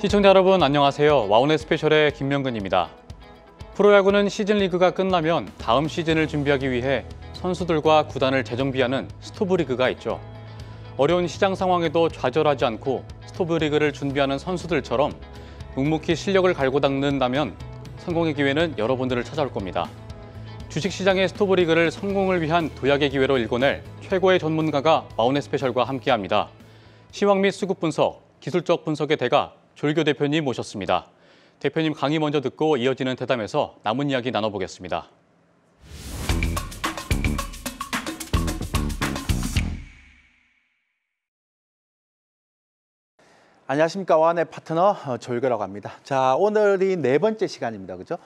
시청자 여러분 안녕하세요. 와우넷 스페셜의 김명근입니다. 프로야구는 시즌 리그가 끝나면 다음 시즌을 준비하기 위해 선수들과 구단을 재정비하는 스토브 리그가 있죠. 어려운 시장 상황에도 좌절하지 않고 스토브 리그를 준비하는 선수들처럼 묵묵히 실력을 갈고 닦는다면 성공의 기회는 여러분들을 찾아올 겁니다. 주식시장의 스토브 리그를 성공을 위한 도약의 기회로 일궈낼 최고의 전문가가 와우넷 스페셜과 함께합니다. 시황 및 수급 분석, 기술적 분석의 대가 조일교 대표님 모셨습니다. 대표님 강의 먼저 듣고 이어지는 대담에서 남은 이야기 나눠보겠습니다. 안녕하십니까. 와우넷 파트너 조일교라고 합니다. 자, 오늘이 네 번째 시간입니다. 그죠?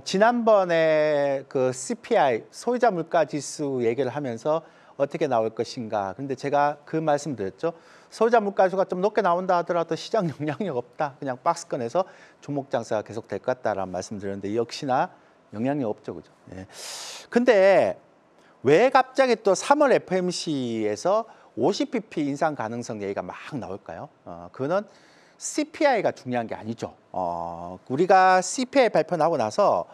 지난번에 그 CPI, 소비자 물가 지수 얘기를 하면서 어떻게 나올 것인가. 근데 제가 그 말씀 드렸죠. 소비자 물가 지수가 좀 높게 나온다 하더라도 시장 영향력 없다. 그냥 박스권에서 종목 장사가 계속 될 것 같다라는 말씀 드렸는데 역시나 영향력 없죠. 그죠? 예. 근데 왜 갑자기 또 3월 FOMC에서 50bp 인상 가능성 얘기가 막 나올까요? 그거는 CPI가 중요한 게 아니죠. 우리가 CPI 발표 나고 나서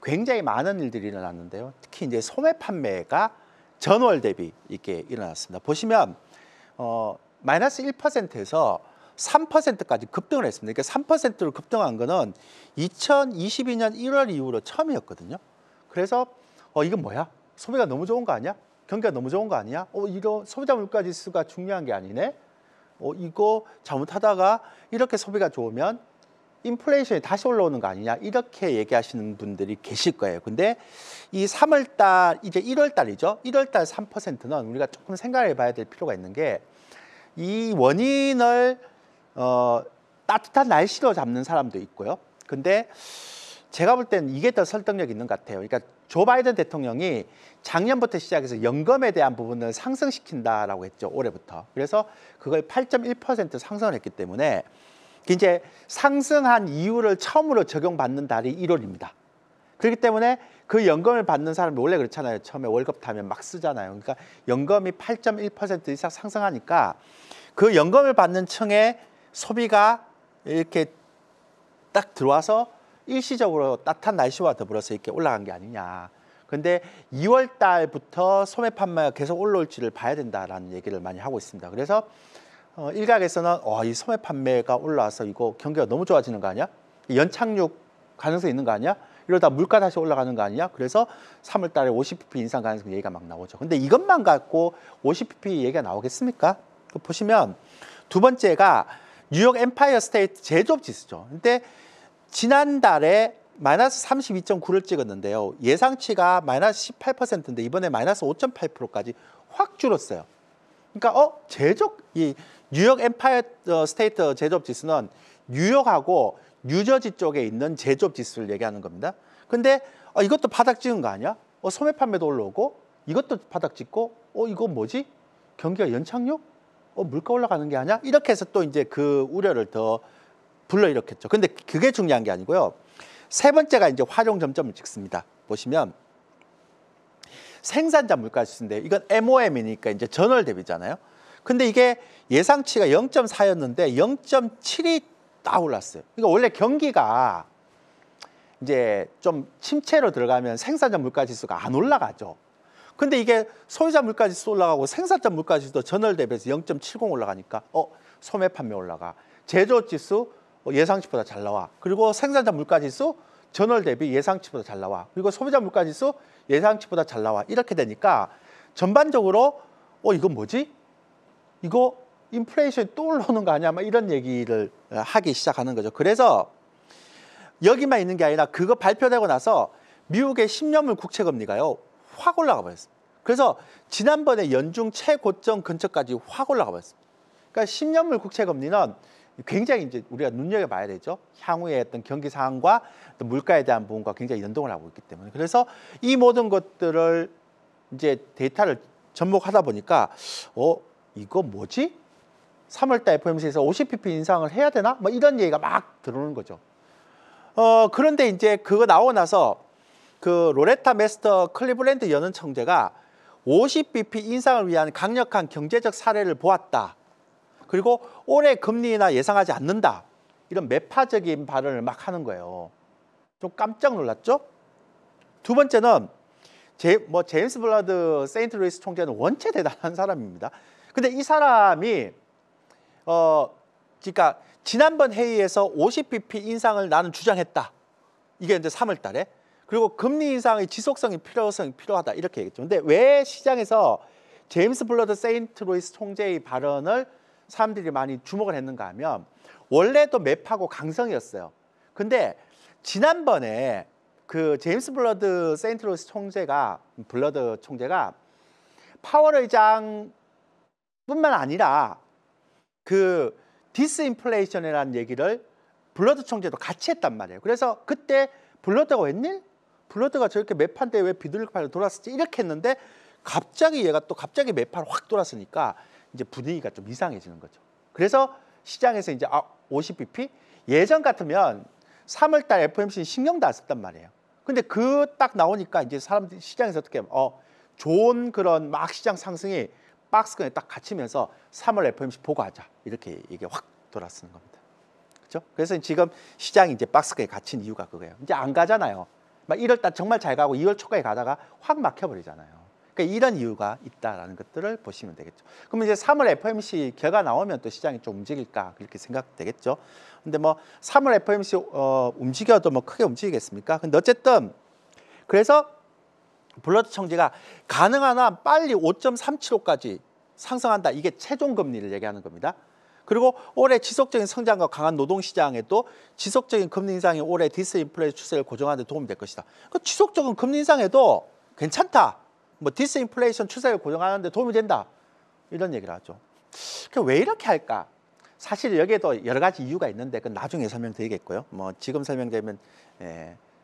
굉장히 많은 일들이 일어났는데요. 특히 이제 소매 판매가 전월 대비 이렇게 일어났습니다. 보시면 마이너스 1%에서 3%까지 급등을 했습니다. 그러니까 3%로 급등한 거는 2022년 1월 이후로 처음이었거든요. 그래서 이건 뭐야? 소비가 너무 좋은 거 아니야? 경기가 너무 좋은 거 아니야? 이거 소비자 물가 지수가 중요한 게 아니네? 이거 잘못하다가 이렇게 소비가 좋으면 인플레이션이 다시 올라오는 거 아니냐? 이렇게 얘기하시는 분들이 계실 거예요. 근데 이 3월 달, 이제 1월 달이죠. 1월 달 3%는 우리가 조금 생각해 봐야 될 필요가 있는 게 이 원인을 따뜻한 날씨로 잡는 사람도 있고요. 근데 제가 볼 때는 이게 더 설득력 있는 것 같아요. 그러니까 조 바이든 대통령이 작년부터 시작해서 연금에 대한 부분을 상승시킨다라고 했죠. 올해부터. 그래서 그걸 8.1% 상승을 했기 때문에 이제 상승한 이유를 처음으로 적용받는 달이 1월입니다. 그렇기 때문에 그 연금을 받는 사람이 원래 그렇잖아요. 처음에 월급 타면 막 쓰잖아요. 그러니까 연금이 8.1% 이상 상승하니까 그 연금을 받는 층의 소비가 이렇게 딱 들어와서 일시적으로 따뜻한 날씨와 더불어서 이렇게 올라간 게 아니냐. 근데 2월 달부터 소매 판매가 계속 올라올지를 봐야 된다라는 얘기를 많이 하고 있습니다. 그래서 일각에서는 이 소매 판매가 올라와서 이거 경기가 너무 좋아지는 거 아니야? 연착륙 가능성이 있는 거 아니야? 이러다 물가 다시 올라가는 거 아니야? 그래서 3월 달에 50bp 인상 가능성 얘기가 막 나오죠. 근데 이것만 갖고 50bp 얘기가 나오겠습니까? 보시면 두 번째가 뉴욕 엠파이어 스테이트 제조업 지수죠. 근데 지난달에 마이너스 32.9를 찍었는데요. 예상치가 마이너스 18%인데 이번에 마이너스 5.8%까지 확 줄었어요. 그러니까 이 뉴욕 엠파이어 스테이트 제조업 지수는 뉴욕하고 뉴저지 쪽에 있는 제조업 지수를 얘기하는 겁니다. 근데 이것도 바닥 찍은 거 아니야? 소매 판매도 올라오고 이것도 바닥 찍고 이거 뭐지? 경기가 연착륙? 물가 올라가는 게 아니야? 이렇게 해서 또 이제 그 우려를 더 불러일으켰죠. 근데 그게 중요한 게 아니고요. 세 번째가 이제 화룡 점점을 찍습니다. 보시면 생산자 물가 지수인데 이건 MOM이니까 이제 전월 대비잖아요. 근데 이게 예상치가 0.4였는데 0.7이 딱 올랐어요. 그러니까 원래 경기가 이제 좀 침체로 들어가면 생산자 물가 지수가 안 올라가죠. 근데 이게 소비자 물가 지수 올라가고 생산자 물가 지수도 전월 대비해서 0.70 올라가니까 소매 판매 올라가. 제조업 지수 예상치보다 잘 나와. 그리고 생산자 물가 지수 전월 대비 예상치보다 잘 나와. 그리고 소비자 물가 지수 예상치보다 잘 나와. 이렇게 되니까 전반적으로 이건 뭐지? 이거 인플레이션이 또 올라오는 거 아니야? 막 이런 얘기를 하기 시작하는 거죠. 그래서 여기만 있는 게 아니라 그거 발표되고 나서 미국의 10년물 국채 금리가요. 확 올라가 버렸어요. 그래서 지난번에 연중 최고점 근처까지 확 올라가 버렸어요. 그러니까 10년물 국채 금리는 굉장히 이제 우리가 눈여겨봐야 되죠. 향후에 어떤 경기 상황과 또 물가에 대한 부분과 굉장히 연동을 하고 있기 때문에. 그래서 이 모든 것들을 이제 데이터를 접목하다 보니까 이거 뭐지? 3월달 FOMC에서 50bp 인상을 해야 되나? 뭐 이런 얘기가 막 들어오는 거죠. 그런데 이제 그거 나오고 나서 그 로레타 메스터 클리블랜드 연은 총재가 50bp 인상을 위한 강력한 경제적 사례를 보았다. 그리고 올해 금리 인하 예상하지 않는다. 이런 매파적인 발언을 막 하는 거예요. 좀 깜짝 놀랐죠? 두 번째는 제임스 블러드 세인트루이스 총재는 원체 대단한 사람입니다. 근데 이 사람이 그러니까 지난번 회의에서 50bp 인상을 나는 주장했다. 이게 이제 3월 달에. 그리고 금리 인상의 지속성이 필요하다 이렇게 얘기했죠. 근데 왜 시장에서 제임스 블러드 세인트루이스 총재의 발언을 사람들이 많이 주목을 했는가 하면 원래도 매파고 강성이었어요. 근데 지난번에 그 제임스 블러드 세인트루이스 총재가 파월 의장뿐만 아니라 그 디스인플레이션이라는 얘기를 블러드 총재도 같이 했단 말이에요. 그래서 그때 블러드가 웬일? 블러드가 저렇게 매파인데 왜 비둘기파로 돌았을지 이렇게 했는데 갑자기 얘가 또 갑자기 매파로 확 돌았으니까 이제 분위기가 좀 이상해지는 거죠. 그래서 시장에서 이제 50bp? 예전 같으면 3월 달 FOMC 신경도 안 썼단 말이에요. 근데 그 딱 나오니까 이제 사람들이 시장에서 어떻게 하면 좋은 그런 막 시장 상승이 박스권에 딱 갇히면서 3월 FOMC 보고하자. 이렇게 이게 확 돌아서는 겁니다. 그렇죠? 그래서 지금 시장이 이제 박스권에 갇힌 이유가 그거예요. 이제 안 가잖아요. 막 1월 달 정말 잘 가고 2월 초까지 가다가 확 막혀버리잖아요. 그러니까 이런 이유가 있다라는 것들을 보시면 되겠죠. 그러면 이제 3월 FOMC 결과 나오면 또 시장이 좀 움직일까 그렇게 생각되겠죠. 근데 뭐 3월 FOMC 움직여도 뭐 크게 움직이겠습니까? 근데 어쨌든 그래서 블러드 총재가 가능한 한 빨리 5.375까지 상승한다. 이게 최종 금리를 얘기하는 겁니다. 그리고 올해 지속적인 성장과 강한 노동시장에도 지속적인 금리 인상이 올해 디스인플레이션 추세를 고정하는 데 도움이 될 것이다. 그 지속적인 금리 인상에도 괜찮다. 뭐 디스인플레이션 추세를 고정하는 데 도움이 된다. 이런 얘기를 하죠. 왜 이렇게 할까? 사실 여기에도 여러 가지 이유가 있는데 그건 나중에 설명드리겠고요. 뭐 지금 설명되면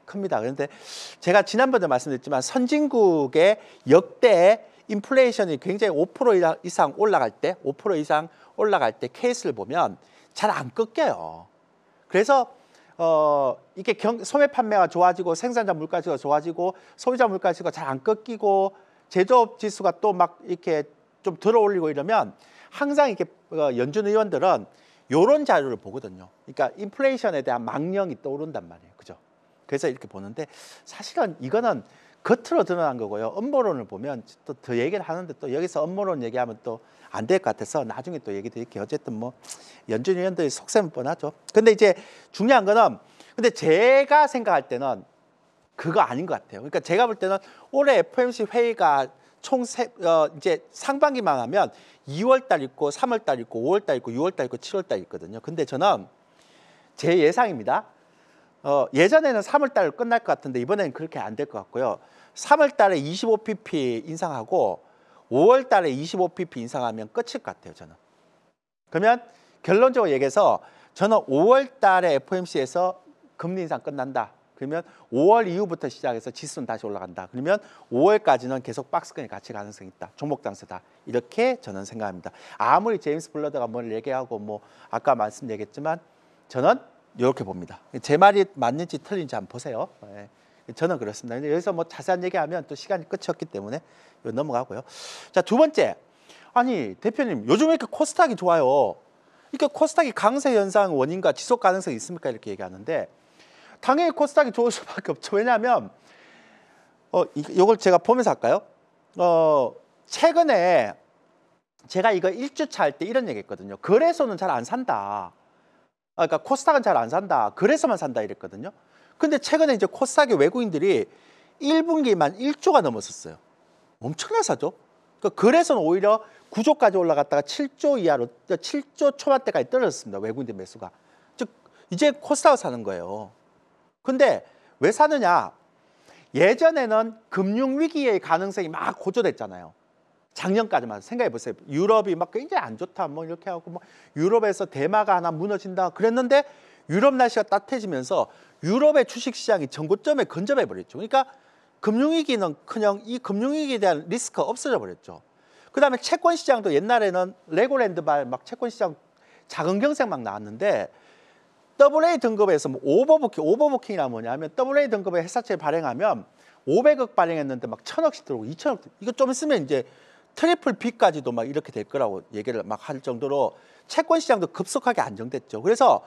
큽니다. 그런데 제가 지난번에 말씀드렸지만 선진국의 역대 인플레이션이 굉장히 5% 이상 올라갈 때, 5% 이상 올라갈 때 케이스를 보면 잘 안 꺾여요. 그래서 이게 소매 판매가 좋아지고 생산자 물가지수가 좋아지고 소비자 물가지수가 잘 안 꺾이고 제조업 지수가 또 막 이렇게 좀 들어올리고 이러면 항상 이렇게 연준 의원들은 이런 자료를 보거든요. 그러니까 인플레이션에 대한 망령이 떠오른단 말이에요. 그죠? 그래서 이렇게 보는데 사실은 이거는 겉으로 드러난 거고요. 음모론을 보면 또 더 얘기를 하는데 또 여기서 음모론 얘기하면 또 안 될 것 같아서 나중에 또 얘기 드릴게요. 어쨌든 뭐 연준 의원들이 속셈은 뻔하죠. 근데 이제 중요한 거는 근데 제가 생각할 때는 그거 아닌 것 같아요. 그러니까 제가 볼 때는 올해 FOMC 회의가 이제 상반기만 하면 2월 달 있고 3월 달 있고 5월 달 있고 6월 달 있고 7월 달 있거든요. 근데 저는 제 예상입니다. 예전에는 3월 달 끝날 것 같은데 이번에는 그렇게 안 될 것 같고요. 3월 달에 25pp 인상하고 5월 달에 25pp 인상하면 끝일 것 같아요. 저는. 그러면 결론적으로 얘기해서 저는 5월 달에 FOMC에서 금리 인상 끝난다. 그러면 5월 이후부터 시작해서 지수는 다시 올라간다. 그러면 5월까지는 계속 박스권에 같이 가능성이 있다. 종목 장세다. 이렇게 저는 생각합니다. 아무리 제임스 블러드가 뭘 얘기하고 뭐 아까 말씀드렸지만 저는 이렇게 봅니다. 제 말이 맞는지 틀린지 한번 보세요. 네. 저는 그렇습니다. 여기서 뭐 자세한 얘기하면 또 시간이 끝이 없기 때문에 넘어가고요. 자, 두 번째. 아니 대표님 요즘 왜 이렇게 코스닥이 좋아요? 이렇게 코스닥이 강세 현상 원인과 지속 가능성이 있습니까? 이렇게 얘기하는데 당연히 코스닥이 좋을 수밖에 없죠. 왜냐하면 이걸 제가 보면서 할까요? 최근에 제가 이거 1주차 할 때 이런 얘기했거든요. 거래소는 잘 안 산다. 그러니까 코스닥은 잘 안 산다. 거래소만 산다 이랬거든요. 근데 최근에 이제 코스닥의 외국인들이 1분기만 1조가 넘었었어요. 엄청나게 사죠. 그러니까 거래소는 오히려 9조까지 올라갔다가 7조 이하로 7조 초반대까지 떨어졌습니다. 외국인들 매수가. 즉 이제 코스닥을 사는 거예요. 근데 왜 사느냐? 예전에는 금융위기의 가능성이 막 고조됐잖아요. 작년까지만 생각해 보세요. 유럽이 막 굉장히 안 좋다 뭐 이렇게 하고 뭐 유럽에서 대마가 하나 무너진다 그랬는데 유럽 날씨가 따뜻해지면서 유럽의 주식시장이 전고점에 근접해 버렸죠. 그러니까 금융위기는 그냥 이 금융위기에 대한 리스크가 없어져 버렸죠. 그다음에 채권시장도 옛날에는 레고랜드발 막 채권시장 작은 경색 막 나왔는데 AA 등급에서 뭐 오버부킹이란 뭐냐면 AA 등급의 회사채 발행하면 500억 발행했는데 막 1000억씩 들어오고 2000억 이거 좀 있으면 이제 트리플 B까지도 막 이렇게 될 거라고 얘기를 막 할 정도로 채권 시장도 급속하게 안정됐죠. 그래서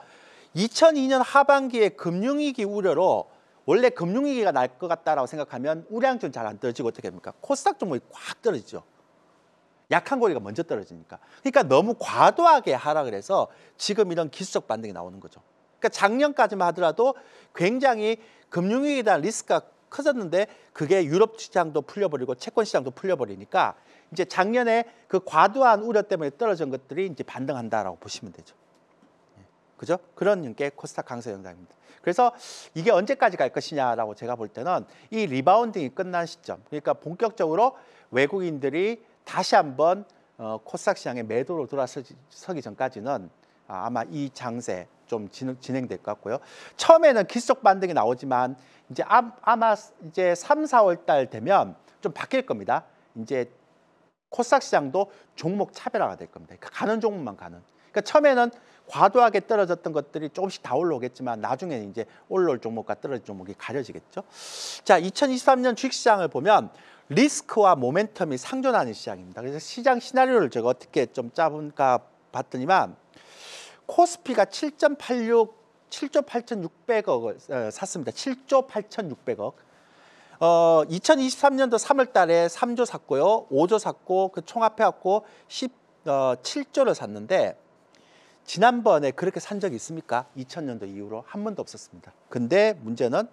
2002년 하반기에 금융위기 우려로 원래 금융위기가 날 것 같다라고 생각하면 우량주는 잘 안 떨어지고 어떻게 됩니까? 코스닥 종목이 꽉 떨어지죠. 약한 고리가 먼저 떨어지니까. 그러니까 너무 과도하게 하락을 해서 지금 이런 기술적 반등이 나오는 거죠. 그러니까 작년까지만 하더라도 굉장히 금융위기에 대한 리스크가 커졌는데 그게 유럽 시장도 풀려버리고 채권 시장도 풀려버리니까 이제 작년에 그 과도한 우려 때문에 떨어진 것들이 이제 반등한다라고 보시면 되죠. 그죠? 그런 게 코스닥 강세 현상입니다. 그래서 이게 언제까지 갈 것이냐라고 제가 볼 때는 이 리바운딩이 끝난 시점, 그러니까 본격적으로 외국인들이 다시 한번 코스닥 시장에 매도로 돌아서기 전까지는 아마 이 장세 좀 진행될 것 같고요. 처음에는 기술적 반등이 나오지만 이제 아마 이제 3, 4월 달 되면 좀 바뀔 겁니다. 이제 코스닥 시장도 종목 차별화가 될 겁니다. 그러니까 가는 종목만 가는. 그러니까 처음에는 과도하게 떨어졌던 것들이 조금씩 다 올라오겠지만 나중에는 이제 올라올 종목과 떨어질 종목이 가려지겠죠. 자, 2023년 주식시장을 보면 리스크와 모멘텀이 상존하는 시장입니다. 그래서 시장 시나리오를 제가 어떻게 좀 짜본가 봤더니만 코스피가 7.86, 7조 8,600억을 샀습니다. 7조 8,600억. 2023년도 3월 달에 3조 샀고요. 5조 샀고 그 총 합해갖고 17조를 샀는데 지난번에 그렇게 산 적이 있습니까? 2000년도 이후로 한 번도 없었습니다. 근데 문제는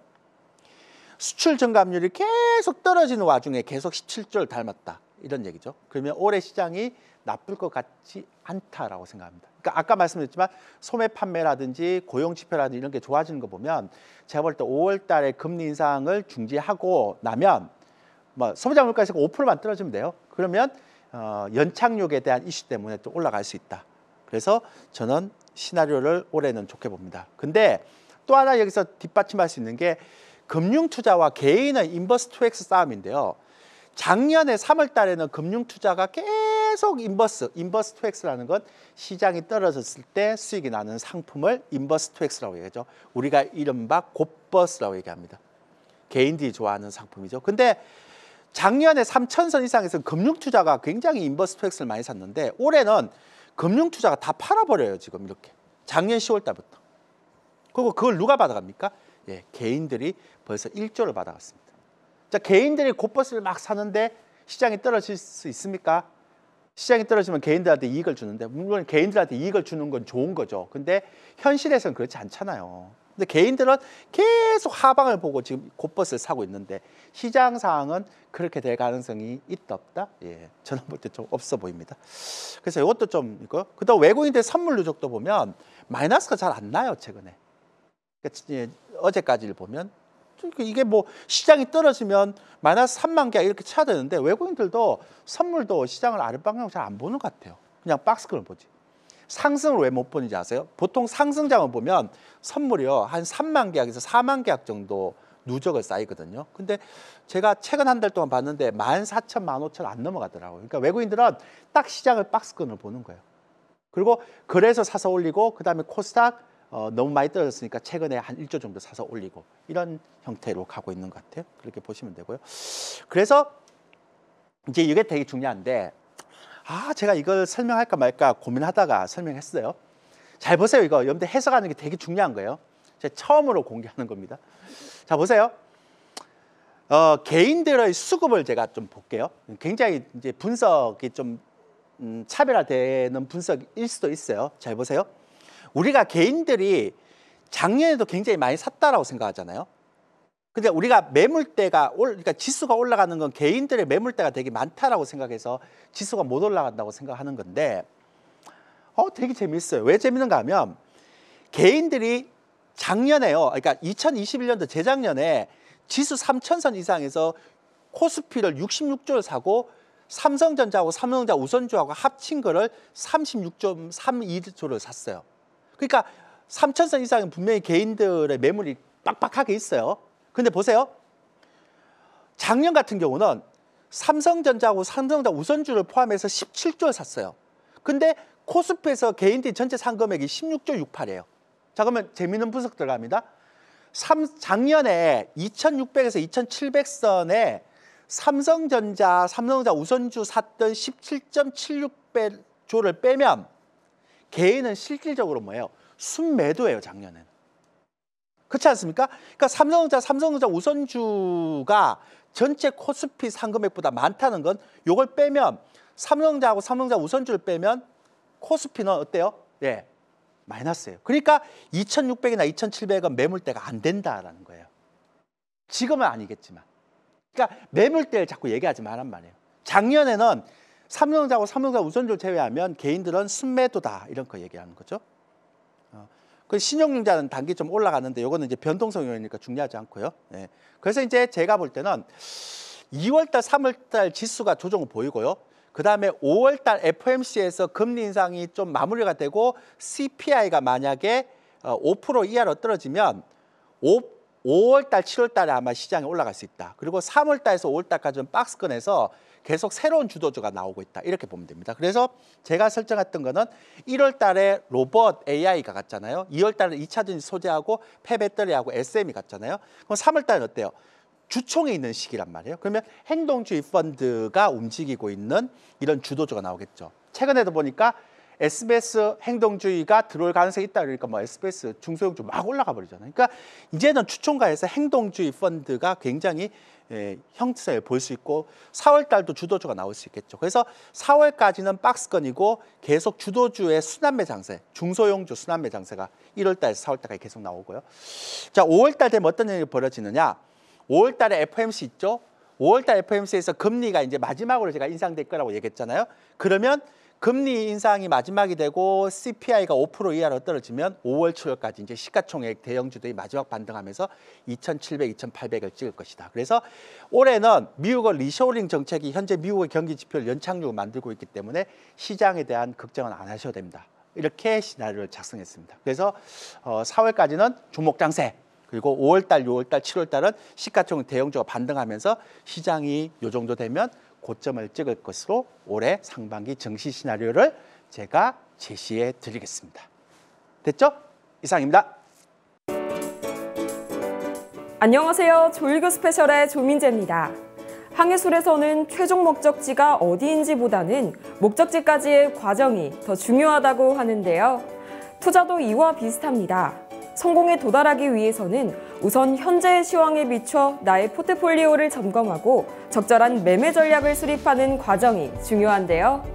수출 증감률이 계속 떨어지는 와중에 계속 17조를 닮았다. 이런 얘기죠. 그러면 올해 시장이 나쁠 것 같지 않다라고 생각합니다. 그러니까 아까 말씀드렸지만 소매 판매라든지 고용 지표라든지 이런 게 좋아지는 거 보면 제가 볼 때 5월 달에 금리 인상을 중지하고 나면 뭐 소비자 물가에서 5%만 떨어지면 돼요. 그러면 연착륙에 대한 이슈 때문에 또 올라갈 수 있다. 그래서 저는 시나리오를 올해는 좋게 봅니다. 근데 또 하나 여기서 뒷받침할 수 있는 게 금융투자와 개인의 인버스 투엑스 싸움인데요. 작년에 3월 달에는 금융투자가 계속 인버스 투엑스라는 건 시장이 떨어졌을 때 수익이 나는 상품을 인버스 투엑스라고 얘기하죠. 우리가 이른바 곱버스라고 얘기합니다. 개인들이 좋아하는 상품이죠. 근데 작년에 3,000선 이상에서 금융투자가 굉장히 인버스 투엑스를 많이 샀는데 올해는 금융투자가 다 팔아버려요. 지금 이렇게. 작년 10월 달부터. 그리고 그걸 누가 받아갑니까? 예, 개인들이 벌써 1조를 받아갔습니다. 자, 개인들이 곱버스를 막 사는데 시장이 떨어질 수 있습니까? 시장이 떨어지면 개인들한테 이익을 주는데 물론 개인들한테 이익을 주는 건 좋은 거죠. 근데 현실에서는 그렇지 않잖아요. 근데 개인들은 계속 하방을 보고 지금 곱버스를 사고 있는데 시장 상황은 그렇게 될 가능성이 있다 없다? 예, 저는 볼 때 좀 없어 보입니다. 그래서 이것도 좀 있고요. 그다음 외국인들 선물 누적도 보면 마이너스가 잘 안 나요 최근에. 그러니까 어제까지를 보면 이게 뭐 시장이 떨어지면 마이너스 3만 개 이렇게 쳐야 되는데 외국인들도 선물도 시장을 아랫 방향으로 잘 안 보는 것 같아요. 그냥 박스권을 보지. 상승을 왜 못 보는지 아세요? 보통 상승장을 보면 선물이요 한 3만 계약에서 4만 계약 정도 누적을 쌓이거든요. 근데 제가 최근 한 달 동안 봤는데 14,000, 15,000 안 넘어가더라고요. 그러니까 외국인들은 딱 시장을 박스권을 보는 거예요. 그리고 그래서 사서 올리고 그다음에 코스닥 너무 많이 떨어졌으니까 최근에 한 1조 정도 사서 올리고 이런 형태로 가고 있는 것 같아요. 그렇게 보시면 되고요. 그래서 이제 이게 되게 중요한데 제가 이걸 설명할까 말까 고민하다가 설명했어요. 잘 보세요. 이거 여러분들 해석하는 게 되게 중요한 거예요. 제가 처음으로 공개하는 겁니다. 자, 보세요. 개인들의 수급을 제가 좀 볼게요. 굉장히 이제 분석이 좀 차별화되는 분석일 수도 있어요. 잘 보세요. 우리가 개인들이 작년에도 굉장히 많이 샀다라고 생각하잖아요. 근데 우리가 매물대가 그러니까 지수가 올라가는 건 개인들의 매물대가 되게 많다라고 생각해서 지수가 못 올라간다고 생각하는 건데 되게 재밌어요. 왜 재밌는가 하면 개인들이 작년에요. 그러니까 2021년도 재작년에 지수 3,000선 이상에서 코스피를 66조를 사고 삼성전자하고 삼성전자 우선주하고 합친 거를 36.32조를 샀어요. 그러니까 3,000선 이상은 분명히 개인들의 매물이 빡빡하게 있어요. 근데 보세요. 작년 같은 경우는 삼성전자하고 삼성전자 우선주를 포함해서 17조를 샀어요. 근데 코스피에서 개인들이 전체 산 금액이 16조 68이에요. 자, 그러면 재미있는 분석 들어갑니다. 작년에 2,600에서 2,700선에 삼성전자 우선주 샀던 17.76조를 빼면 개인은 실질적으로 뭐예요? 순매도예요, 작년에는. 그렇지 않습니까? 그러니까 삼성전자 우선주가 전체 코스피 상금액보다 많다는 건 요걸 빼면 삼성전자하고 삼성전자 우선주를 빼면 코스피는 어때요? 예, 마이너스예요. 그러니까 2,600이나 2,700은 매물대가 안 된다라는 거예요. 지금은 아니겠지만. 그러니까 매물대를 자꾸 얘기하지 말란 말이에요. 작년에는 삼성전자하고 삼성전자 우선주를 제외하면 개인들은 순매도다 이런 거 얘기하는 거죠. 그 신용융자는 단기 좀 올라가는데 요거는 이제 변동성 요인이니까 중요하지 않고요. 예. 그래서 이제 제가 볼 때는 2월달, 3월달 지수가 조정을 보이고요. 그 다음에 5월달 FOMC에서 금리 인상이 좀 마무리가 되고 CPI가 만약에 5% 이하로 떨어지면 5월달, 7월달에 아마 시장에 올라갈 수 있다. 그리고 3월달에서 5월달까지는 박스권에서 계속 새로운 주도주가 나오고 있다. 이렇게 보면 됩니다. 그래서 제가 설정했던 거는 1월 달에 로봇 AI가 갔잖아요. 2월 달에 2차전지 소재하고 폐배터리하고 SM이 갔잖아요. 그럼 3월 달은 어때요? 주총에 있는 시기란 말이에요. 그러면 행동주의 펀드가 움직이고 있는 이런 주도주가 나오겠죠. 최근에도 보니까 SBS 행동주의가 들어올 가능성이 있다 그러니까 뭐 SBS 중소형주 막 올라가 버리잖아요. 그러니까 이제는 주총가에서 행동주의 펀드가 굉장히 형태를 볼 수 있고 4월 달도 주도주가 나올 수 있겠죠. 그래서 4월까지는 박스권이고 계속 주도주의 순환매 장세, 중소형주 순환매 장세가 1월 달에서 4월 달까지 계속 나오고요. 자, 5월 달 되면 어떤 일이 벌어지느냐? 5월 달에 FOMC 있죠. 5월 달 FOMC에서 금리가 이제 마지막으로 제가 인상될 거라고 얘기했잖아요. 그러면 금리 인상이 마지막이 되고 CPI가 5% 이하로 떨어지면 5월, 7월까지 이제 시가총액 대형주들이 마지막 반등하면서 2,700, 2,800을 찍을 것이다. 그래서 올해는 미국의 리쇼링 정책이 현재 미국의 경기 지표를 연착륙을 만들고 있기 때문에 시장에 대한 걱정은 안 하셔도 됩니다. 이렇게 시나리오를 작성했습니다. 그래서 4월까지는 주목 장세. 그리고 5월달, 6월달, 7월달은 시가총액 대형주가 반등하면서 시장이 이 정도 되면 고점을 찍을 것으로 올해 상반기 증시 시나리오를 제가 제시해 드리겠습니다. 됐죠? 이상입니다. 안녕하세요. 조일교 스페셜의 조민재입니다. 항해술에서는 최종 목적지가 어디인지보다는 목적지까지의 과정이 더 중요하다고 하는데요. 투자도 이와 비슷합니다. 성공에 도달하기 위해서는 우선 현재의 시황에 비춰 나의 포트폴리오를 점검하고 적절한 매매 전략을 수립하는 과정이 중요한데요.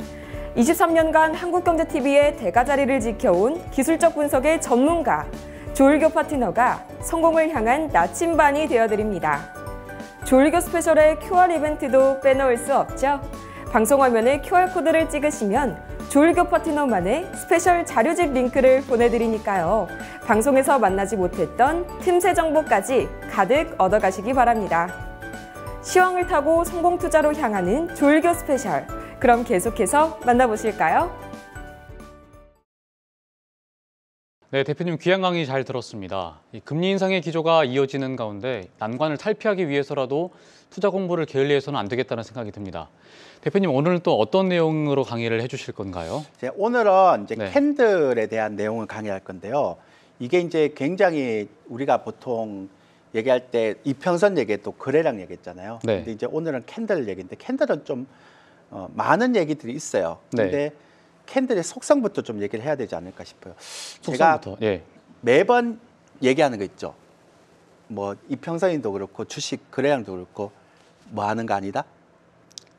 23년간 한국경제TV의 대가자리를 지켜온 기술적 분석의 전문가 조일교 파트너가 성공을 향한 나침반이 되어드립니다. 조일교 스페셜의 QR 이벤트도 빼놓을 수 없죠. 방송 화면에 QR코드를 찍으시면 조일교 파트너만의 스페셜 자료집 링크를 보내드리니까요. 방송에서 만나지 못했던 틈새 정보까지 가득 얻어가시기 바랍니다. 시황을 타고 성공 투자로 향하는 조일교 스페셜. 그럼 계속해서 만나보실까요? 네, 대표님 귀한 강의 잘 들었습니다. 이 금리 인상의 기조가 이어지는 가운데 난관을 탈피하기 위해서라도 투자 공부를 게을리해서는 안 되겠다는 생각이 듭니다. 대표님 오늘 또 어떤 내용으로 강의를 해주실 건가요? 오늘은 이제 네. 캔들에 대한 내용을 강의할 건데요. 이게 이제 굉장히 우리가 보통 얘기할 때 이평선 얘기 또 거래량 얘기했잖아요. 네. 근데 이제 오늘은 캔들 얘기인데 캔들은 좀 많은 얘기들이 있어요. 근데 네. 캔들의 속성부터 좀 얘기를 해야 되지 않을까 싶어요. 속성부터. 제가 예. 매번 얘기하는 거 있죠. 뭐 이평선도 그렇고 주식 거래량도 그렇고 뭐 하는 거 아니다.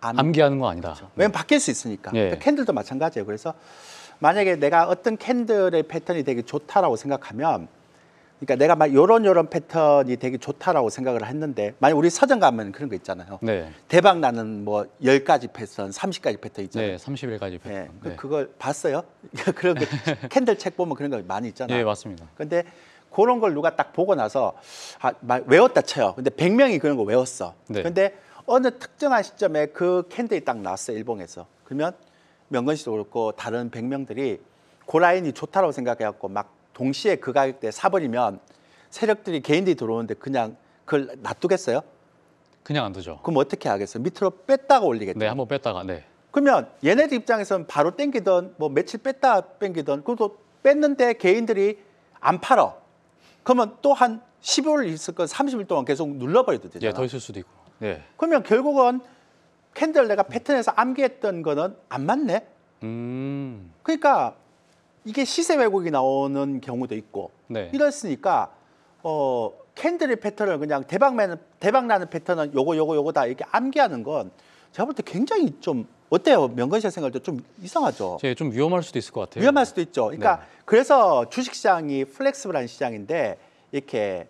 암기하는 거 아니다. 왜냐면 바뀔 수 있으니까. 예. 캔들도 마찬가지예요. 그래서 만약에 내가 어떤 캔들의 패턴이 되게 좋다라고 생각하면, 그러니까 내가 막 요런 패턴이 되게 좋다라고 생각을 했는데, 만약 우리 서점 가면 그런 거 있잖아요. 네. 대박 나는 뭐 10가지 패턴, 30가지 패턴 있잖아요. 네, 30일까지 패턴. 네. 네. 그걸 봤어요? 그런 거 캔들 책 보면 그런 거 많이 있잖아요. 예, 맞습니다. 근데 그런 걸 누가 딱 보고 나서 외웠다 쳐요. 근데 100명이 그런 거 외웠어. 네. 근데 어느 특정한 시점에 그 캔들이 딱 나왔어요, 일봉에서. 그러면 명건 씨도 그렇고 다른 100명들이 그 라인이 좋다고 생각해갖고 막 동시에 그 가격대에 사버리면 세력들이 개인들이 들어오는데 그냥 그걸 놔두겠어요? 그냥 안 두죠. 그럼 어떻게 하겠어요? 밑으로 뺐다가 올리겠죠. 네, 한번 뺐다가. 네. 그러면 얘네들 입장에서는 바로 땡기던 뭐 며칠 뺐다 땡기던 그것도 뺐는데 개인들이 안 팔어. 그러면 또 한 12월 있을 건 30일 동안 계속 눌러버려도 되잖아. 예, 더 있을 수도 있고. 네. 그러면 결국은 캔들 내가 패턴에서 암기했던 거는 안 맞네. 음. 그러니까 이게 시세 왜곡이 나오는 경우도 있고 네. 이랬으니까 캔들의 패턴을 그냥 대박 나는 패턴은 요거다 이렇게 암기하는 건 제가 볼 때 굉장히 좀 어때요? 명건 씨가 생각할 때 좀 이상하죠. 이제 좀 위험할 수도 있을 것 같아요. 위험할 수도 있죠. 그러니까 네. 그래서 주식시장이 플렉스블한 시장인데 이렇게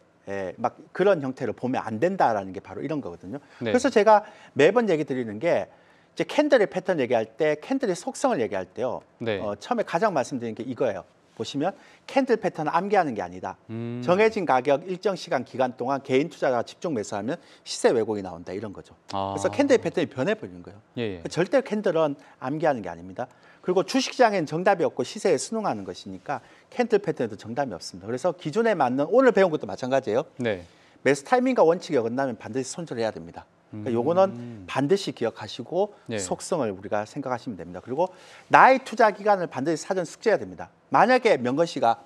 막 그런 형태를 보면 안 된다라는 게 바로 이런 거거든요. 네. 그래서 제가 매번 얘기 드리는 게 이제 캔들의 패턴 얘기할 때 캔들의 속성을 얘기할 때요. 네. 처음에 가장 말씀드린 게 이거예요. 보시면 캔들 패턴을 암기하는 게 아니다. 음. 정해진 가격 일정 시간 기간 동안 개인 투자자가 집중 매수하면 시세 왜곡이 나온다 이런 거죠. 아. 그래서 캔들 패턴이 변해버리는 거예요. 예, 예. 절대 캔들은 암기하는 게 아닙니다. 그리고 주식시장에는 정답이 없고 시세에 순응하는 것이니까 캔들 패턴에도 정답이 없습니다. 그래서 기준에 맞는 오늘 배운 것도 마찬가지예요. 네. 매수 타이밍과 원칙이 어긋나면 반드시 손절해야 됩니다. 그러니까 요거는 반드시 기억하시고 네. 속성을 우리가 생각하시면 됩니다. 그리고 나의 투자 기간을 반드시 사전 숙지해야 됩니다. 만약에 명건 씨가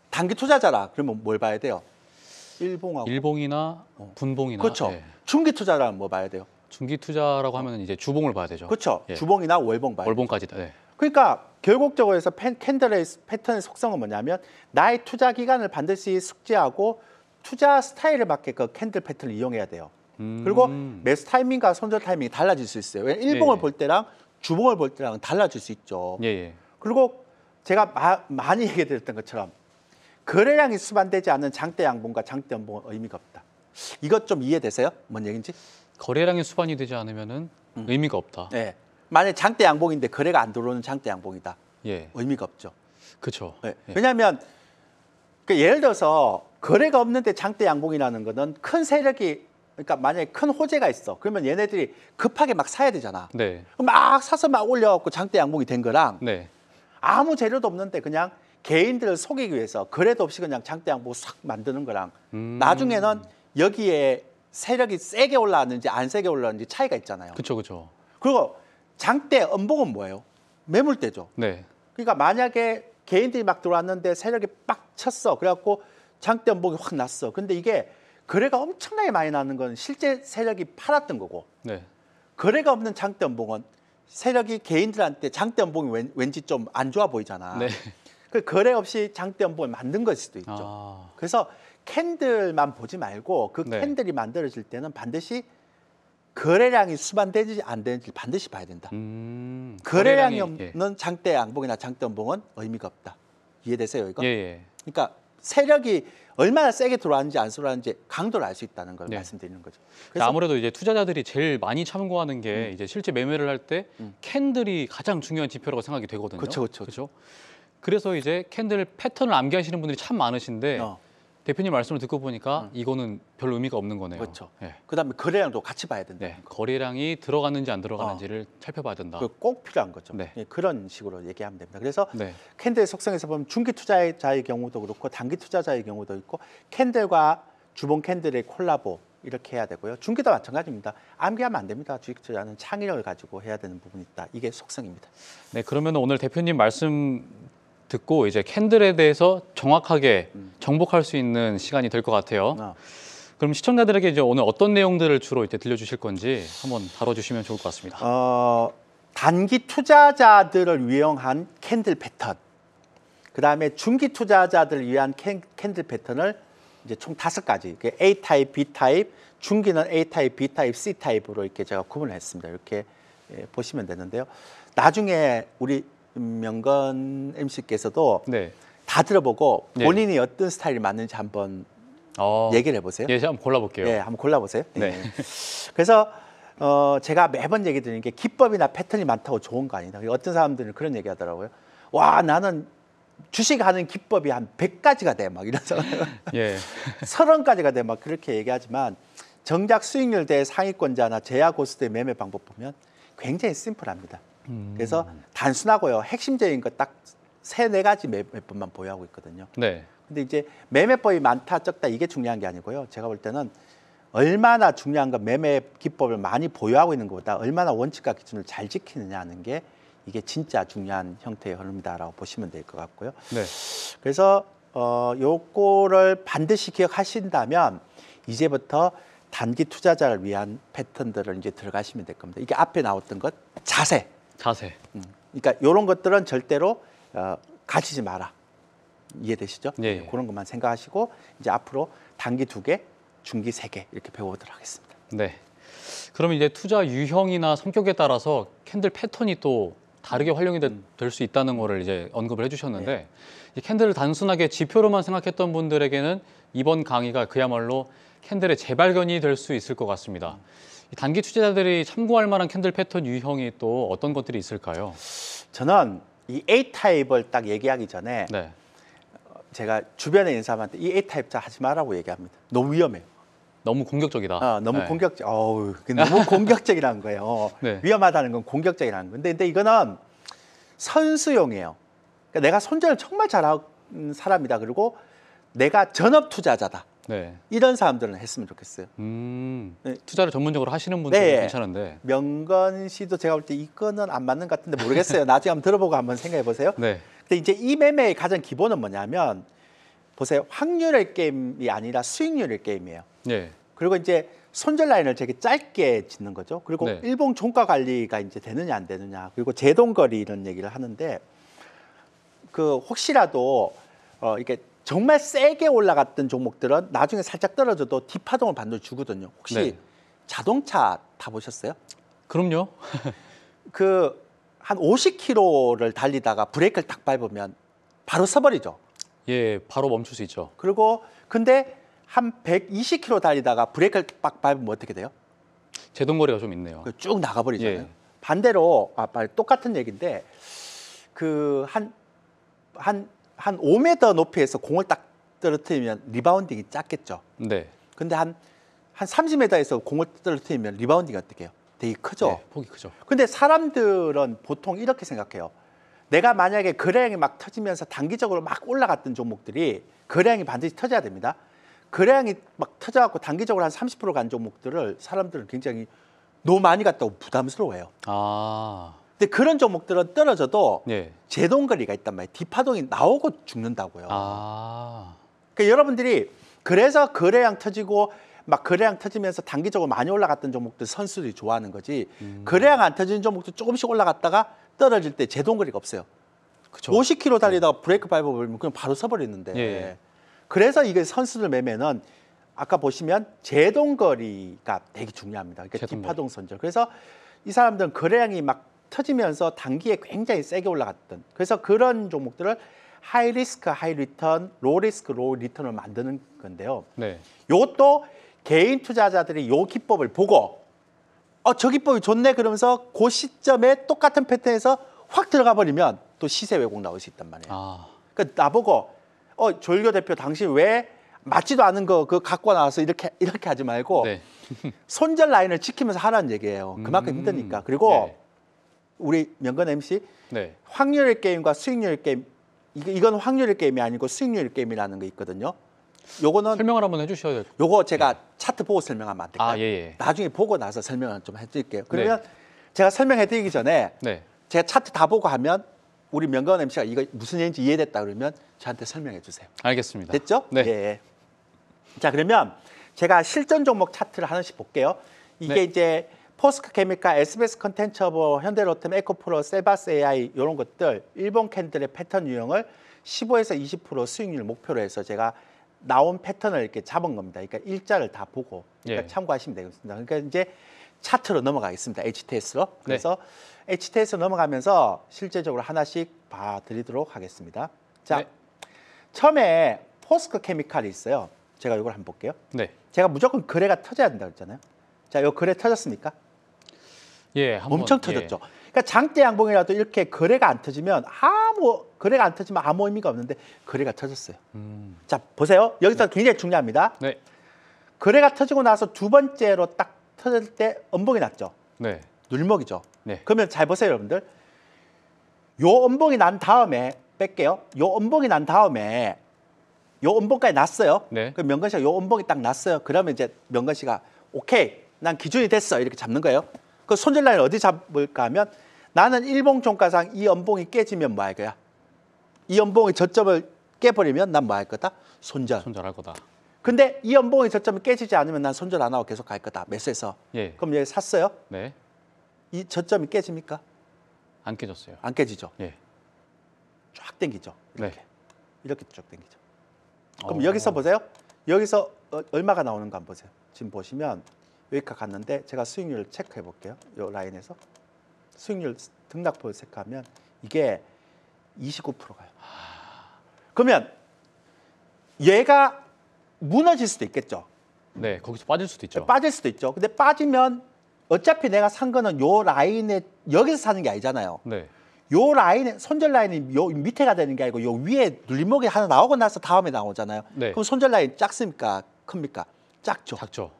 단기 투자자라 그러면 뭘 봐야 돼요? 일봉하고 일봉이나 분봉이나 그렇죠. 예. 중기 투자라면 뭐 봐야 돼요? 중기 투자라고 하면 이제 주봉을 봐야 되죠. 그렇죠. 예. 주봉이나 월봉 봐야 돼요. 월봉까지다. 네. 그러니까 결국적으로 해서 캔들의 패턴의 속성은 뭐냐면 나의 투자 기간을 반드시 숙지하고 투자 스타일에 맞게 그 캔들 패턴을 이용해야 돼요. 그리고 매수 타이밍과 손절 타이밍이 달라질 수 있어요. 왜냐면 일봉을 예. 볼 때랑 주봉을 볼 때랑 달라질 수 있죠. 예, 예. 그리고 제가 많이 얘기 드렸던 것처럼 거래량이 수반되지 않는 장대 양봉과 장대 연봉은 의미가 없다. 이것 좀 이해되세요? 뭔 얘기인지? 거래량이 수반이 되지 않으면은 의미가 없다. 네. 만약에 장대 양봉인데 거래가 안 들어오는 장대 양봉이다. 예. 의미가 없죠. 그렇죠. 네. 예. 왜냐하면 예를 들어서 거래가 없는데 장대 양봉이라는 거는 큰 세력이 그러니까 만약에 큰 호재가 있어. 그러면 얘네들이 급하게 막 사야 되잖아. 네. 그럼 막 사서 막 올려갖고 장대 양봉이 된 거랑 네. 아무 재료도 없는데 그냥 개인들을 속이기 위해서 거래도 없이 그냥 장대 양봉 싹 만드는 거랑 나중에는 여기에 세력이 세게 올라왔는지 안 세게 올라왔는지 차이가 있잖아요. 그렇죠. 그렇죠. 그리고 장대 음봉은 뭐예요? 매물대죠. 네. 그러니까 만약에 개인들이 막 들어왔는데 세력이 빡 쳤어. 그래갖고 장대 음봉이 확 났어. 근데 이게 거래가 엄청나게 많이 나는 건 실제 세력이 팔았던 거고 네. 거래가 없는 장대 음봉은 세력이 개인들한테 장대 음봉이 왠지 좀 안 좋아 보이잖아. 네. 그 거래 없이 장대 음봉을 만든 걸 수도 있죠. 아. 그래서 캔들만 보지 말고 그 네. 캔들이 만들어질 때는 반드시 거래량이 수반되지 안 되는지 반드시 봐야 된다. 거래량이 예. 없는 장대 양봉이나 장대 음봉은 의미가 없다. 이해되세요 이거? 예, 예. 그러니까 세력이 얼마나 세게 들어왔는지 안 들어왔는지 강도를 알 수 있다는 걸 네. 말씀드리는 거죠. 그래서 아무래도 이제 투자자들이 제일 많이 참고하는 게 이제 실제 매매를 할 때 캔들이 가장 중요한 지표라고 생각이 되거든요. 그렇죠. 그래서 이제 캔들 패턴을 암기하시는 분들이 참 많으신데 어. 대표님 말씀을 듣고 보니까 이거는 별 의미가 없는 거네요. 그렇죠. 예. 그다음에 거래량도 같이 봐야 된다. 네. 거래량이 들어갔는지 안 들어갔는지를 살펴봐야 된다. 그 꼭 필요한 거죠. 네. 예, 그런 식으로 얘기하면 됩니다. 그래서 네. 캔들의 속성에서 보면 중기 투자자의 경우도 그렇고 단기 투자자의 경우도 있고 캔들과 주봉 캔들의 콜라보 이렇게 해야 되고요. 중기도 마찬가지입니다. 암기하면 안 됩니다. 주식 투자는 창의력을 가지고 해야 되는 부분이 있다. 이게 속성입니다. 네, 그러면 오늘 대표님 말씀 듣고 이제 캔들에 대해서 정확하게 정복할 수 있는 시간이 될 것 같아요. 그럼 시청자들에게 이제 오늘 어떤 내용들을 주로 이제 들려주실 건지 한번 다뤄주시면 좋을 것 같습니다. 단기 투자자들을 위한 캔들 패턴, 그 다음에 중기 투자자들을 위한 캔들 패턴을 이제 총 5가지, A 타입, B 타입, 중기는 A 타입, B 타입, C 타입으로 이렇게 제가 구분을 했습니다. 이렇게 보시면 되는데요. 나중에 우리 명건 MC께서도 네. 다 들어보고 네. 본인이 어떤 스타일이 맞는지 한번 얘기를 해보세요. 예, 한번 골라볼게요. 네, 한번 골라보세요. 네. 그래서 제가 매번 얘기 드리는 게 기법이나 패턴이 많다고 좋은 거 아니다. 어떤 사람들은 그런 얘기 하더라고요. 와, 나는 주식하는 기법이 한 100가지가 돼. 막 이런 사람. 예. 30가지가 돼. 막 그렇게 얘기하지만 정작 수익률 대 상위권자나 제야 고수대 매매 방법 보면 굉장히 심플합니다. 그래서 단순하고요. 핵심적인 거 딱 3-4가지 매매법만 보유하고 있거든요. 네. 근데 이제 매매법이 많다 적다 이게 중요한 게 아니고요. 제가 볼 때는 얼마나 중요한 건 매매 기법을 많이 보유하고 있는 것보다 얼마나 원칙과 기준을 잘 지키느냐 하는 게 이게 진짜 중요한 형태의 흐름이다라고 보시면 될 것 같고요. 네. 그래서 요거를 반드시 기억하신다면 이제부터 단기 투자자를 위한 패턴들을 이제 들어가시면 될 겁니다. 이게 앞에 나왔던 것 자세. 자세. 그러니까 이런 것들은 절대로 가지지 마라. 이해되시죠? 예. 그런 것만 생각하시고 이제 앞으로 단기 2개, 중기 3개 이렇게 배워보도록 하겠습니다. 네. 그러면 이제 투자 유형이나 성격에 따라서 캔들 패턴이 또 다르게 활용이 될 수 있다는 거를 이제 언급을 해주셨는데 이 캔들을 단순하게 지표로만 생각했던 분들에게는 이번 강의가 그야말로 캔들의 재발견이 될 수 있을 것 같습니다. 이 단기 투자자들이 참고할 만한 캔들 패턴 유형이 또 어떤 것들이 있을까요? 저는 이 A타입을 딱 얘기하기 전에 네. 제가 주변에 있는 사람한테 이 A타입 자 하지 마라고 얘기합니다. 너무 위험해요. 너무 공격적이다. 너무 네. 공격적. 너무 공격적이라는 거예요. 네. 위험하다는 건 공격적이라는 건데, 근데 이거는 선수용이에요. 그러니까 내가 손절을 정말 잘하는 사람이다. 그리고 내가 전업 투자자다. 네. 이런 사람들은 했으면 좋겠어요. 투자를 전문적으로 하시는 분들은 네. 괜찮은데. 명건 씨도 제가 볼 때 이거는 안 맞는 것 같은데 모르겠어요. 나중에 한번 들어보고 한번 생각해 보세요. 네. 근데 이제 이 매매의 가장 기본은 뭐냐면 보세요. 확률의 게임이 아니라 수익률의 게임이에요. 네. 그리고 이제 손절 라인을 되게 짧게 짓는 거죠. 그리고 네. 일봉 종가 관리가 이제 되느냐 안 되느냐. 그리고 제동거리 이런 얘기를 하는데 그 혹시라도 이게 정말 세게 올라갔던 종목들은 나중에 살짝 떨어져도 뒷파동을 반드시 주거든요. 혹시 네. 자동차 타보셨어요? 그럼요. 그 한 50km를 달리다가 브레이크를 딱 밟으면 바로 서버리죠. 예, 바로 멈출 수 있죠. 그리고 근데 한 120km 달리다가 브레이크를 딱 밟으면 어떻게 돼요? 제동거리가 좀 있네요. 쭉 나가버리잖아요. 예. 반대로 똑같은 얘기인데 그 한 5m 높이에서 공을 딱 떨어뜨리면 리바운딩이 작겠죠. 네. 근데 한 30m에서 공을 떨어뜨리면 리바운딩이 어떻게 해요? 되게 크죠. 네, 폭이 크죠. 근데 사람들은 보통 이렇게 생각해요. 내가 만약에 거래량이 막 터지면서 단기적으로 막 올라갔던 종목들이 거래량이 반드시 터져야 됩니다. 거래량이 막 터져갖고 단기적으로 한 30%간 종목들을 사람들은 굉장히 너무 많이 갔다고 부담스러워해요. 아. 근데 그런 종목들은 떨어져도 예. 제동거리가 있단 말이에요. 뒷파동이 나오고 죽는다고요. 아. 그러니까 여러분들이 그래서 거래량 터지고 막 거래량 터지면서 단기적으로 많이 올라갔던 종목들 선수들이 좋아하는 거지. 거래량 안 터지는 종목도 조금씩 올라갔다가 떨어질 때 제동거리가 없어요. 그쵸. 50km 달리다가 브레이크 밟아버리면 그냥 바로 서버리는데. 예. 그래서 이게 선수들 매매는 아까 보시면 제동거리가 되게 중요합니다. 그러니까 제동거리. 뒷파동 손절. 그래서 이 사람들은 거래량이 막 터지면서 단기에 굉장히 세게 올라갔던. 그래서 그런 종목들을 하이 리스크, 하이 리턴, 로 리스크, 로 리턴을 만드는 건데요. 네. 이것도 개인 투자자들이 요 기법을 보고 저 기법이 좋네 그러면서 그 시점에 똑같은 패턴에서 확 들어가 버리면 또 시세 왜곡 나올 수 있단 말이에요. 아. 그러니까 나보고 조일교 대표 당신 왜 맞지도 않은 거 그거 갖고 나와서 이렇게 하지 말고 네. 손절 라인을 지키면서 하라는 얘기예요. 그만큼 힘드니까. 그리고 네. 우리 명건 MC 네. 확률의 게임과 수익률의 게임 이건 확률의 게임이 아니고 수익률의 게임이라는 거 있거든요. 요거는 설명을 한번 해주셔야 될 것 요거 제가 차트 보고 설명하면 안 될까요? 아, 예. 나중에 보고 나서 설명을 좀 해드릴게요. 그러면 제가 설명해드리기 전에 네. 제가 차트 다 보고 하면 우리 명건 MC가 이거 무슨 얘기인지 이해됐다 그러면 저한테 설명해 주세요. 알겠습니다. 됐죠? 네. 예. 자 그러면 제가 실전 종목 차트를 하나씩 볼게요. 이게 네. 이제 포스코 케미칼, SBS 컨텐츠허브, 현대로템, 에코프로, 셀바스 AI 이런 것들 일본 캔들의 패턴 유형을 15에서 20% 수익률 목표로 해서 제가 나온 패턴을 이렇게 잡은 겁니다. 그러니까 일자를 다 보고 그러니까 예. 참고하시면 되겠습니다. 그러니까 이제 차트로 넘어가겠습니다. HTS로. 그래서 HTS 넘어가면서 실제적으로 하나씩 봐드리도록 하겠습니다. 자, 네. 처음에 포스코 케미칼이 있어요. 제가 이걸 한번 볼게요. 네. 제가 무조건 거래가 터져야 된다고 했잖아요. 자, 이 거래 터졌습니까? 예. 한번, 엄청 터졌죠. 그러니까 장대 양봉이라도 이렇게 거래가 안 터지면 거래가 안 터지면 아무 의미가 없는데 거래가 터졌어요. 자, 보세요. 여기서 굉장히 중요합니다. 네. 거래가 터지고 나서 두 번째로 딱 터질 때 음봉이 났죠. 네. 눌먹이죠. 네. 그러면 잘 보세요, 여러분들. 요 음봉이 난 다음에 뺄게요. 요 음봉이 난 다음에 요 음봉까지 났어요. 네. 그럼 명건 씨가 요 음봉이 딱 났어요. 그러면 이제 명건 씨가 오케이, 난 기준이 됐어 이렇게 잡는 거예요. 그 손절 라인 어디 잡을까 하면 나는 일봉 종가상 이 음봉이 깨지면 뭐 할 거야? 이 음봉의 저점을 깨버리면 난 뭐 할 거다? 손절. 손절할 거다. 근데 이 음봉의 저점이 깨지지 않으면 난 손절 안 하고 계속 갈 거다. 매수해서. 예. 그럼 얘 샀어요? 네. 이 저점이 깨집니까? 안 깨졌어요. 안 깨지죠. 예. 쫙 확 당기죠. 이렇게. 네. 이렇게 쭉 당기죠. 그럼 여기서 보세요. 여기서 얼마가 나오는가 한번 보세요. 지금 보시면 여기까지 갔는데 제가 수익률을 체크해 볼게요. 이 라인에서 수익률 등락폭을 체크하면 이게 29% 가요. 그러면 얘가 무너질 수도 있겠죠. 네, 거기서 빠질 수도 있죠. 빠질 수도 있죠. 근데 빠지면 어차피 내가 산 거는 요 라인에 여기서 사는 게 아니잖아요. 네. 요 라인에 손절 라인이 요 밑에가 되는 게 아니고 요 위에 눌림목이 하나 나오고 나서 다음에 나오잖아요. 네. 그럼 손절 라인 작습니까? 큽니까? 작죠. 작죠.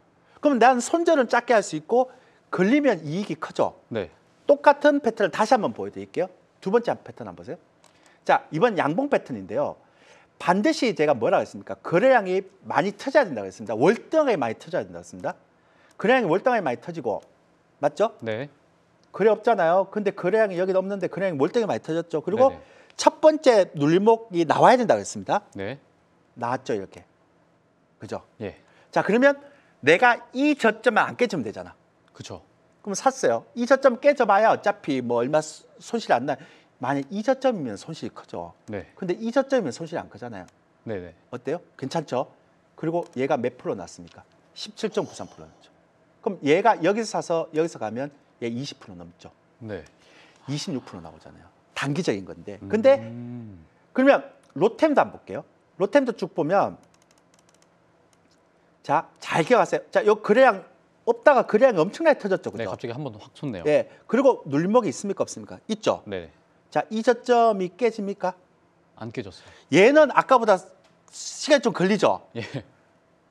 그럼 난 손절은 작게 할 수 있고 걸리면 이익이 크죠. 네. 똑같은 패턴을 다시 한번 보여드릴게요. 두 번째 패턴 한번 보세요. 자, 이번 양봉 패턴인데요. 반드시 제가 뭐라고 했습니까? 거래량이 많이 터져야 된다고 했습니다. 월등하게 많이 터져야 된다고 했습니다. 거래량이 월등하게 많이 터지고 맞죠? 네. 거래 없잖아요. 근데 거래량이 여기 없는데 거래량이 월등하게 많이 터졌죠. 그리고 네네. 첫 번째 눌림목이 나와야 된다고 했습니다. 네. 나왔죠, 이렇게. 그죠? 예. 자, 그러면 내가 이 저점만 안 깨지면 되잖아. 그렇죠. 그럼 샀어요. 이 저점 깨져봐야 어차피 뭐 얼마 손실이 안 나요. 만약 이 저점이면 손실이 크죠. 네. 근데 이 저점이면 손실이 안 크잖아요. 네, 네. 어때요? 괜찮죠? 그리고 얘가 몇 프로 났습니까? 17.93% 났죠. 그럼 얘가 여기서 사서 여기서 가면 얘 20% 넘죠. 네. 26% 나오잖아요. 단기적인 건데. 근데 음. 그러면 로템도 한번 볼게요. 로템도 쭉 보면 자, 잘 기억하세요. 자, 요 거래량 없다가 거래량이 엄청나게 터졌죠. 그죠? 네, 갑자기 한 번 확 솟네요. 예. 그리고 눌림목이 있습니까? 없습니까? 있죠. 네. 자, 이 저점이 깨집니까? 안 깨졌어요. 얘는 아까보다 시간이 좀 걸리죠. 예.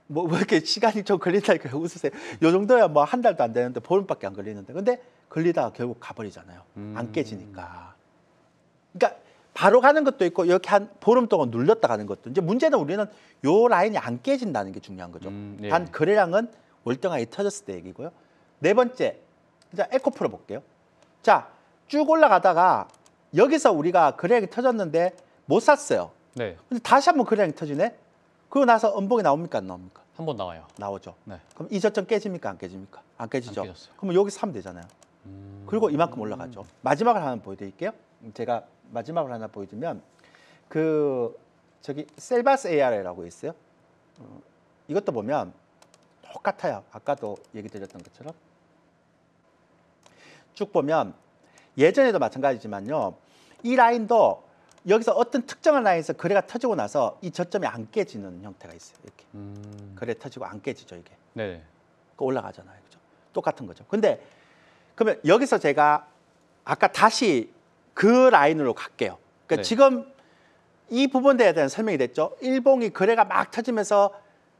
뭐 이렇게 시간이 좀 걸린다니까 웃으세요. 요 정도야 뭐 한 달도 안 되는데 보름밖에 안 걸리는데. 근데 걸리다가 결국 가버리잖아요. 안 깨지니까. 그러니까 바로 가는 것도 있고 이렇게 한 보름 동안 눌렸다 가는 것도. 이제 문제는 우리는 요 라인이 안 깨진다는 게 중요한 거죠. 예. 단 거래량은 월등하게 터졌을 때 얘기고요. 네 번째, 자 에코프로 볼게요. 자, 쭉 올라가다가 여기서 우리가 거래량이 터졌는데 못 샀어요. 네. 근데 다시 한번 거래량이 터지네. 그러고 나서 음봉이 나옵니까 안 나옵니까? 한 번 나와요. 나오죠. 네. 그럼 이 저점 깨집니까 안 깨집니까? 안 깨지죠. 안 깨졌어요. 그러면 여기 사면 되잖아요. 그리고 이만큼 올라가죠. 마지막을 하나 보여드릴게요. 제가 마지막을 하나 보여드리면 그 저기 셀바스 AR이라고 있어요. 이것도 보면 똑같아요. 아까도 얘기 드렸던 것처럼 쭉 보면 예전에도 마찬가지지만요. 이 라인도 여기서 어떤 특정한 라인에서 거래가 터지고 나서 이 저점이 안 깨지는 형태가 있어요. 이렇게 거래 터지고 안 깨지죠 이게. 네. 올라가잖아요. 그죠? 똑같은 거죠. 근데 그러면 여기서 제가 아까 다시 그 라인으로 갈게요. 그러니까 네. 지금 이 부분에 대한 설명이 됐죠. 일봉이 거래가 막 터지면서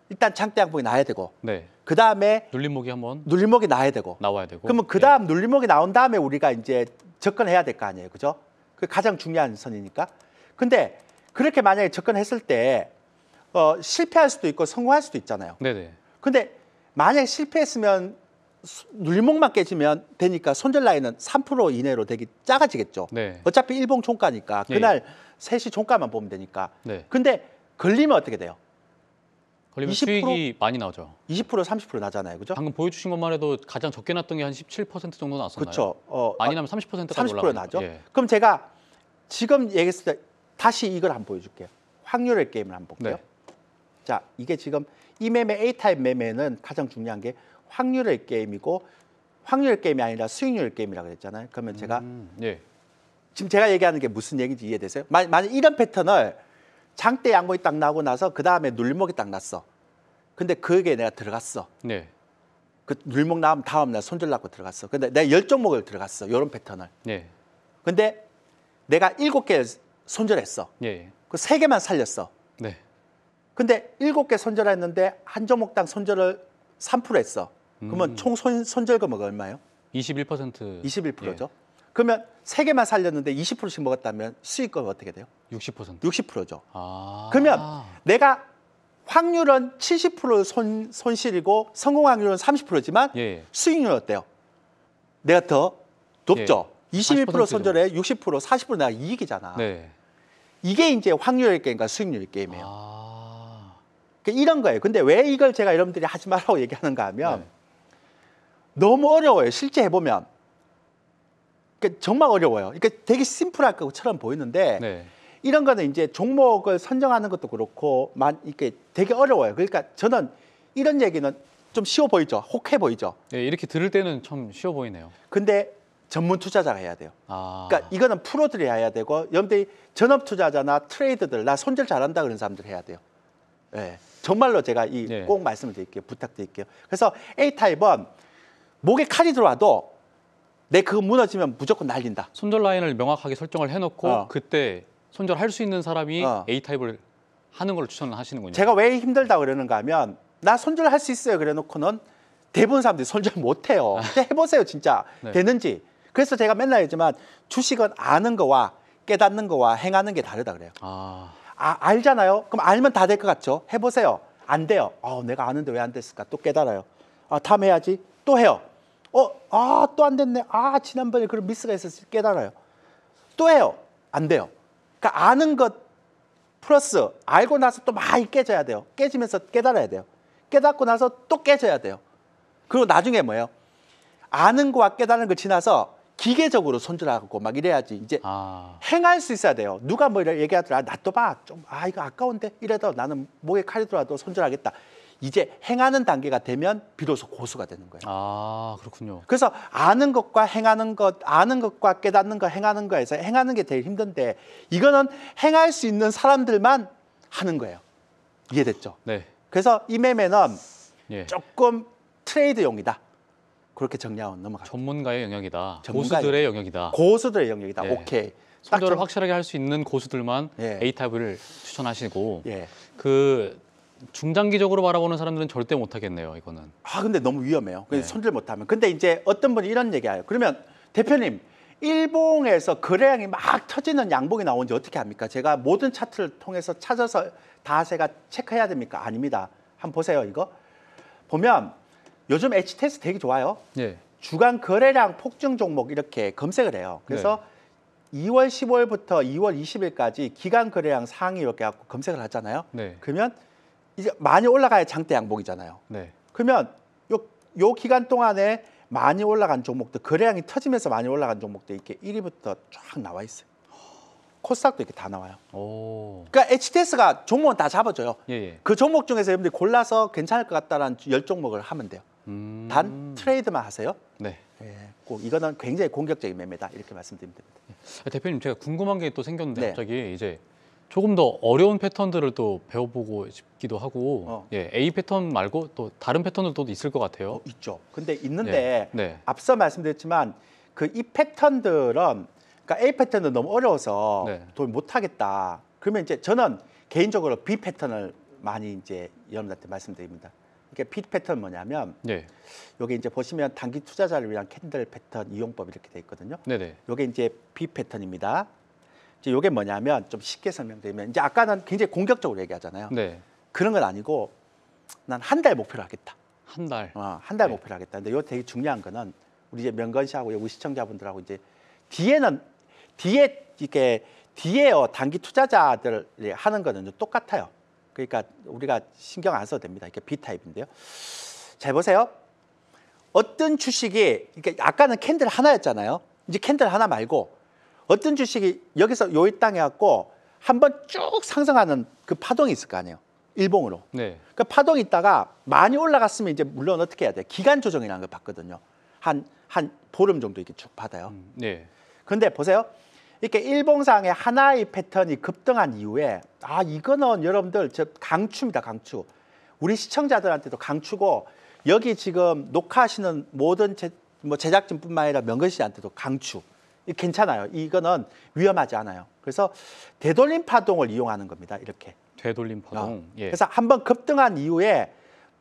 일단 장대 양봉이 나야 되고 네. 그 다음에 눌림목이 한번 눌림목이 나야 되고 나와야 되고. 그러면 그 다음 눌림목이 나온 다음에 우리가 이제 접근해야 될 거 아니에요. 그죠? 그 가장 중요한 선이니까. 근데 그렇게 만약에 접근했을 때 실패할 수도 있고 성공할 수도 있잖아요. 네, 네. 근데 만약에 실패했으면 눌림목만 깨지면 되니까 손절 라인은 3% 이내로 되게 작아지겠죠. 네. 어차피 일봉 종가니까 예, 그날 3시 종가만 보면 되니까. 네. 근데 걸리면 어떻게 돼요? 걸리면 20%? 수익이 많이 나오죠. 20% 30% 나잖아요. 그죠? 방금 보여주신 것만 해도 가장 적게 났던 게 한 17% 정도 나왔었나요? 그렇죠. 많이 나면 30%까지 30% 올라가는 나죠. 거. 예. 그럼 제가 지금 얘기했을 때 다시 이걸 한번 보여줄게요. 확률의 게임을 한번 볼게요. 네. 자, 이게 지금 이 매매 A타입 매매는 가장 중요한 게 확률의 게임이고 확률의 게임이 아니라 수익률의 게임이라고 했잖아요. 그러면 제가 예. 지금 제가 얘기하는 게 무슨 얘기인지 이해되세요? 만약 이런 패턴을 장대 양봉이 딱 나오고 나서 그 다음에 눌림목이 딱 났어. 근데 그게 내가 들어갔어. 네. 그 눌림목 나오면 다음 날 손절 낳고 들어갔어. 근데 내가 10종목을 들어갔어. 이런 패턴을. 예. 근데 내가 7개 손절했어. 예. 그 3개만 살렸어. 네. 근데 7개 손절했는데 한 종목당 손절을 3% 했어. 그러면 총 손절금액 얼마예요? 21%. 21%죠. 그러면 3개만 살렸는데 20%씩 먹었다면 수익금은 어떻게 돼요? 60%. 60%죠. 아. 그러면 내가 확률은 70% 손실이고 성공 확률은 30%지만 예. 수익률은 어때요? 내가 더 높죠. 예. 21% 40% 손절에 60%, 40% 내가 이익이잖아. 네. 이게 이제 확률의 게임과 수익률의 게임이에요. 아. 그러니까 이런 거예요. 근데 왜 이걸 제가 여러분들이 하지 말라고 얘기하는가 하면 네. 너무 어려워요. 실제 해보면. 그러니까 정말 어려워요. 그러니까 되게 심플할 것처럼 보이는데 네. 이런 거는 이제 종목을 선정하는 것도 그렇고 이게 되게 어려워요. 그러니까 저는 이런 얘기는 좀 쉬워 보이죠. 혹해 보이죠. 네, 이렇게 들을 때는 참 쉬워 보이네요. 근데 전문 투자자가 해야 돼요. 아, 그러니까 이거는 프로들이 해야 되고 여러분들이 전업 투자자나 트레이더들 나 손절 잘한다 그런 사람들 해야 돼요. 예. 정말로 제가 네. 꼭 말씀을 드릴게요. 부탁드릴게요. 그래서 A타입은 목에 칼이 들어와도 내 그거 무너지면 무조건 날린다. 손절 라인을 명확하게 설정을 해놓고 그때 손절할 수 있는 사람이 A 타입을 하는 걸 추천을 하시는군요. 제가 왜 힘들다 그러는가 하면 나 손절할 수 있어요. 그래 놓고는 대부분 사람들이 손절 못 해요. 근데 해보세요. 진짜 네. 되는지. 그래서 제가 맨날 얘기지만 주식은 아는 거와 깨닫는 거와 행하는 게 다르다 그래요. 알잖아요. 그럼 알면 다 될 것 같죠. 해보세요. 안 돼요. 내가 아는데 왜 안 됐을까? 또 깨달아요. 다음 해야지. 또 해요. 또 안 됐네. 지난번에 그런 미스가 있었을 때 깨달아요. 또 해요. 안 돼요. 그러니까 아는 것 플러스 알고 나서 또 많이 깨져야 돼요. 깨지면서 깨달아야 돼요. 깨닫고 나서 또 깨져야 돼요. 그리고 나중에 뭐예요? 아는 거와 깨달는 거 지나서 기계적으로 손절하고 막 이래야지 이제 행할 수 있어야 돼요. 누가 뭐 이래 얘기하더라. 나 또 봐. 좀 이거 아까운데 이래도 나는 목에 칼이 들어와도 손절하겠다. 이제 행하는 단계가 되면 비로소 고수가 되는 거예요. 그렇군요. 그래서 아는 것과 행하는 것, 아는 것과 깨닫는 것, 행하는 거에서 행하는 게 제일 힘든데 이거는 행할 수 있는 사람들만 하는 거예요. 이해됐죠? 네. 그래서 이 매매는 예. 조금 트레이드용이다. 그렇게 정리하고 넘어가죠. 전문가의 영역이다. 전문가의 고수들의 영역이다. 고수들의 영역이다. 네. 오케이. 손절을 확실하게 할 수 있는 고수들만 예. A 타입을 추천하시고 예. 그 중장기적으로 바라보는 사람들은 절대 못하겠네요. 이거는. 근데 너무 위험해요. 네. 손절 못하면. 근데 이제 어떤 분이 이런 얘기해요. 그러면 대표님, 일봉에서 거래량이 막 터지는 양봉이 나오는지 어떻게 합니까? 제가 모든 차트를 통해서 찾아서 다 제가 체크해야 됩니까? 아닙니다. 한번 보세요. 이거 보면 요즘 HTS 되게 좋아요. 예. 주간 거래량 폭증 종목 이렇게 검색을 해요. 그래서 2월 15일부터 2월 20일까지 기간 거래량 상위 이렇게 갖고 검색을 하잖아요. 네. 그러면 이제 많이 올라가야 장대 양봉이잖아요. 네. 그러면 요 기간 동안에 많이 올라간 종목들, 거래량이 터지면서 많이 올라간 종목들 이렇게 1위부터 쫙 나와 있어요. 코스닥도 이렇게 다 나와요. 그러니까 HTS가 종목은 다 잡아줘요. 예. 그 종목 중에서 여러분들이 골라서 괜찮을 것 같다라는 10종목을 하면 돼요. 단 트레이드만 하세요. 네. 꼭 이거는 굉장히 공격적인 매매다 이렇게 말씀드리면 됩니다. 대표님 제가 궁금한 게 또 생겼는데 네. 갑자기 이제 조금 더 어려운 패턴들을 또 배워보고 싶기도 하고 A 패턴 말고 또 다른 패턴들도 있을 것 같아요. 있죠. 근데 있는데 네. 앞서 말씀드렸지만 이 패턴들은 그러니까 A 패턴은 너무 어려워서 도저히 못하겠다. 그러면 이제 저는 개인적으로 B 패턴을 많이 이제 여러분들한테 말씀드립니다. 이게 B 패턴 뭐냐면 여기 이제 보시면 단기 투자자를 위한 캔들 패턴 이용법 이렇게 돼 있거든요. 네네. 이게 이제 B 패턴입니다. 이제 이게 뭐냐면 좀 쉽게 설명드리면 이제 아까는 굉장히 공격적으로 얘기하잖아요. 네. 그런 건 아니고 난 한 달 목표로 하겠다. 한 달. 한 달 목표로 하겠다. 근데 이거 되게 중요한 거는 우리 이제 명건 씨하고 우리 시청자분들하고 이제 뒤에요 단기 투자자들이 하는 거는 똑같아요. 그러니까 우리가 신경 안 써도 됩니다. 이게 B 타입인데요. 잘 보세요. 어떤 주식이 그러니까 아까는 캔들 하나였잖아요. 이제 캔들 하나 말고 어떤 주식이 여기서 요 땅에 갖고 한번 쭉 상승하는 그 파동이 있을 거 아니에요. 일봉으로. 네. 그 파동이 있다가 많이 올라갔으면 이제 물론 어떻게 해야 돼요? 기간 조정이라는 걸 받거든요. 한 보름 정도 이렇게 쭉 받아요. 네. 그런데 보세요. 이렇게 일봉상의 하나의 패턴이 급등한 이후에 이거는 여러분들 저 강추입니다. 강추. 우리 시청자들한테도 강추고 여기 지금 녹화하시는 모든 제작진뿐만 아니라 명건 씨한테도 강추. 괜찮아요. 이거는 위험하지 않아요. 그래서 되돌림 파동을 이용하는 겁니다. 이렇게. 되돌림 파동. 그래서 한번 급등한 이후에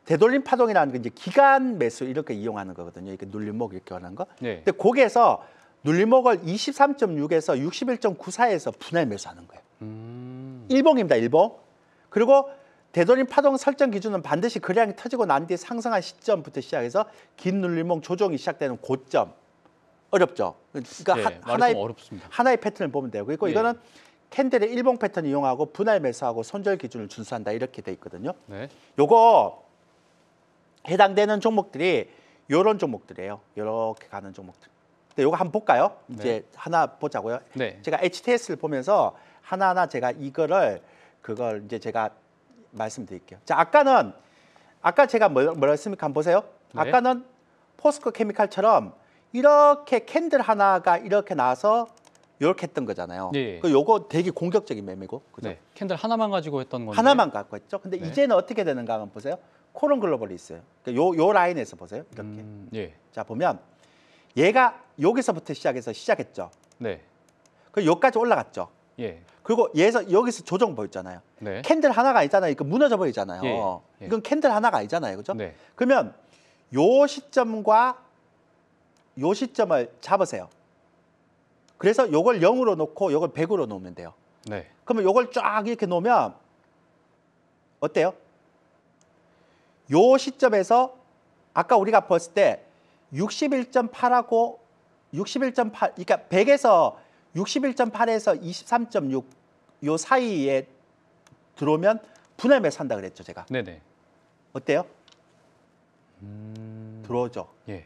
되돌림 파동이라는 게 이제 기간 매수 이렇게 이용하는 거거든요. 이렇게 눌림목 이렇게 하는 거. 근데 거기에서 눌림목을 23.6에서 61.94에서 분할 매수하는 거예요. 일봉입니다. 일봉. 그리고 되돌림 파동 설정 기준은 반드시 거래량이 터지고 난 뒤에 상승한 시점부터 시작해서 긴 눌림목 조정이 시작되는 고점. 어렵죠. 그러니까 하나의 패턴을 보면 돼요. 그리고 이거는 캔들의 일봉 패턴 이용하고 분할 매수하고 손절 기준을 준수한다 이렇게 돼 있거든요. 요거 해당되는 종목들이 요런 종목들이에요. 이렇게 가는 종목들. 근데 요거 한번 볼까요? 네. 이제 하나 보자고요. 네. 제가 HTS를 보면서 하나하나 제가 그걸 이제 제가 말씀드릴게요. 자, 아까 제가 뭐라 했습니까? 한번 보세요. 네. 아까는 포스코 케미칼처럼 이렇게 캔들 하나가 이렇게 나와서 이렇게 했던 거잖아요. 예. 그 요거 되게 공격적인 매매고. 그죠? 네. 캔들 하나만 가지고 했던 건데. 하나만 갖고 있죠. 근데 네. 이제는 어떻게 되는가 한번 보세요. 코론 글로벌이 있어요. 그러니까 요 라인에서 보세요. 이렇게. 예. 자, 보면 얘가 여기서부터 시작했죠. 네. 그 여기까지 올라갔죠. 예. 그리고 여기서 조정 보였잖아요. 네. 캔들 하나가 아니잖아요. 이거 무너져 버리잖아요. 예, 예. 이건 캔들 하나가 아니잖아요. 그죠? 네. 그러면 요 시점과 요 시점을 잡으세요. 그래서 요걸 0으로 놓고 요걸 100으로 놓으면 돼요. 네. 그러면 요걸 쫙 이렇게 놓으면 어때요? 요 시점에서 아까 우리가 봤을 때 61.8하고 61.8, 그러니까 100에서 61.8에서 23.6 요 사이에 들어오면 분할 매수 산다 그랬죠, 제가. 네네. 어때요? 들어오죠. 예.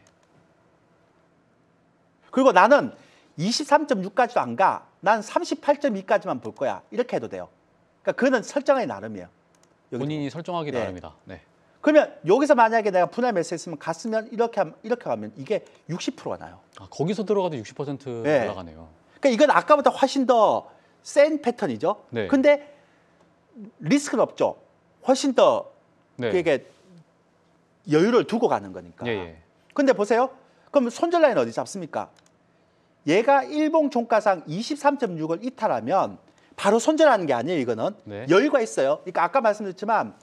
그리고 나는 23.6까지도 안 가. 난 38.2까지만 볼 거야. 이렇게 해도 돼요. 그러니까 그거는 설정이 나름이에요. 여기도. 본인이 설정하기 네. 나름이다. 네. 그러면 여기서 만약에 내가 분할 매수했으면 갔으면 이렇게 가면 이게 60%가 나요. 아, 거기서 들어가도 60% 네. 올라가네요. 그러니까 이건 아까보다 훨씬 더 센 패턴이죠. 네. 근데 리스크는 없죠. 훨씬 더 네. 그게 여유를 두고 가는 거니까. 예, 예. 근데 보세요. 그럼 손절 라인 어디 잡습니까? 얘가 일봉 종가상 23.6을 이탈하면 바로 손절하는 게 아니에요. 이거는 네. 여유가 있어요. 그러니까 아까 말씀드렸지만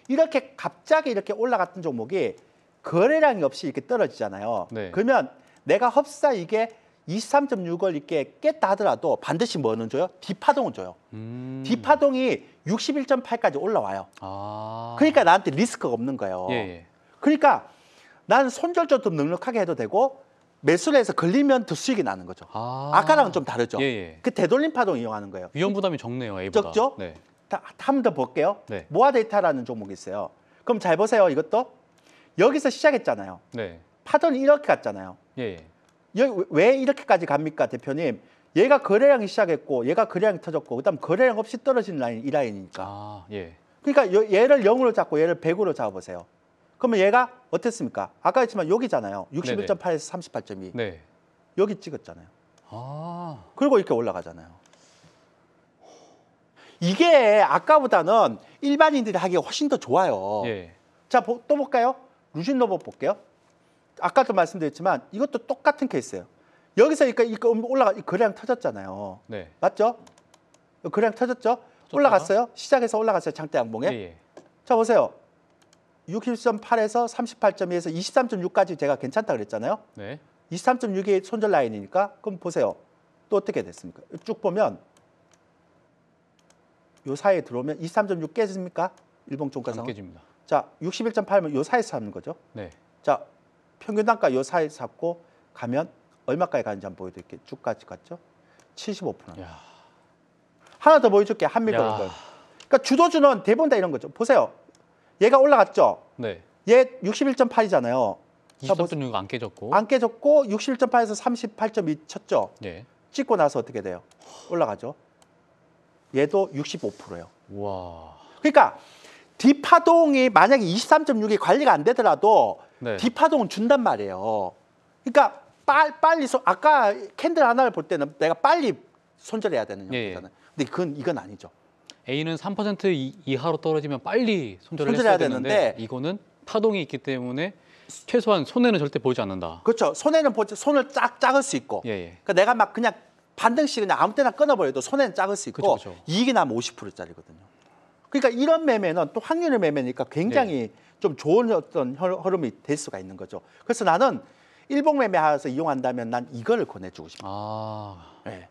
이렇게 갑자기 이렇게 올라갔던 종목이 거래량이 없이 이렇게 떨어지잖아요. 네. 그러면 내가 흡사 이게 23.6을 이렇게 깼다 하더라도 반드시 뭐는 줘요? 뒷파동을 줘요. 뒷파동이 61.8까지 올라와요. 아. 그러니까 나한테 리스크가 없는 거예요. 예, 예. 그러니까 나는 손절도 좀 넉넉하게 해도 되고 매수를 해서 걸리면 더 수익이 나는 거죠. 아. 아까랑은 좀 다르죠. 예, 예. 그 되돌림 파동 이용하는 거예요. 위험 부담이 적네요, A보다. 적죠? 네. 한 번 더 볼게요. 네. 모아 데이터라는 종목이 있어요. 그럼 잘 보세요. 이것도 여기서 시작했잖아요. 네. 파동이 이렇게 갔잖아요. 예, 예. 여기 왜 이렇게까지 갑니까, 대표님? 얘가 거래량이 시작했고 얘가 거래량이 터졌고 그다음 거래량 없이 떨어진 라인 이 라인이니까. 아, 예. 그러니까 얘를 0으로 잡고 얘를 100으로 잡아보세요. 그러면 얘가 어땠습니까? 아까 했지만 여기잖아요. 61.8에서 38.2. 네. 여기 찍었잖아요. 아. 그리고 이렇게 올라가잖아요. 이게 아까보다는 일반인들이 하기가 훨씬 더 좋아요. 예. 자, 또 볼까요? 루신 로봇 볼게요. 아까도 말씀드렸지만 이것도 똑같은 케이스예요. 여기서 이거 올라가 거래량 터졌잖아요. 네. 맞죠? 거래량 터졌죠? 올라갔어요. 시작해서 올라갔어요. 장대 양봉에. 예, 예. 자, 보세요. 60.8에서 38.2에서 23.6까지 제가 괜찮다 그랬잖아요. 네. 23.6이 손절 라인이니까 그럼 보세요. 또 어떻게 됐습니까? 쭉 보면 요 사이에 들어오면 23.6 깨집니까? 일봉 종가상. 안 깨집니다. 자, 61.8면 요 사이에서 잡는 거죠. 네. 자, 평균 단가 요 사이에서 잡고 가면 얼마까지 가는지 한번 보여드릴게요. 쭉까지 갔죠? 75%. 야. 하나 더 보여줄게요. 한미걸. 그러니까 주도주는 대부분 다 이런 거죠. 보세요. 얘가 올라갔죠? 네. 얘 61.8이잖아요. 23.6가 안 깨졌고. 안 깨졌고 61.8에서 38.2 쳤죠? 예. 찍고 나서 어떻게 돼요? 올라가죠? 얘도 65%예요. 와. 그러니까 뒷파동이 만약에 23.6이 관리가 안 되더라도 네. 뒷파동은 준단 말이에요. 그러니까 빨리 아까 캔들 하나를 볼 때는 내가 빨리 손절해야 되는 형태잖아요. 근데 이건 아니죠. A는 3% 이하로 떨어지면 빨리 손절을 손절해야 했어야 되는데 되는데 이거는 파동이 있기 때문에 최소한 손해는 절대 보지 않는다. 그렇죠. 손해는 손을 작을 수 있고. 예, 예. 그러니까 내가 막 그냥 반등씩 그냥 아무 때나 끊어버려도 손해는 작을 수 있고 그쵸, 그쵸. 이익이 나면 50%짜리거든요. 그러니까 이런 매매는 또 확률의 매매니까 굉장히 좀 좋은 어떤 흐름이 될 수가 있는 거죠. 그래서 나는 일봉 매매하면서 이용한다면 난 이거를 권해주고 싶어요. 아, 네.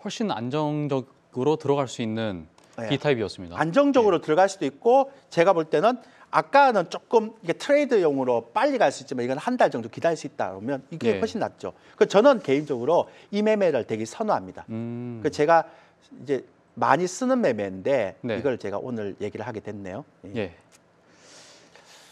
훨씬 안정적으로 들어갈 수 있는 네. B타입이었습니다. 안정적으로 들어갈 수도 있고 제가 볼 때는 아까는 조금 이게 트레이드용으로 빨리 갈 수 있지만 이건 한 달 정도 기다릴 수 있다 그러면 이게 네. 훨씬 낫죠. 그 저는 개인적으로 이 매매를 되게 선호합니다. 그 제가 이제 많이 쓰는 매매인데 네. 이걸 제가 오늘 얘기를 하게 됐네요. 예. 예.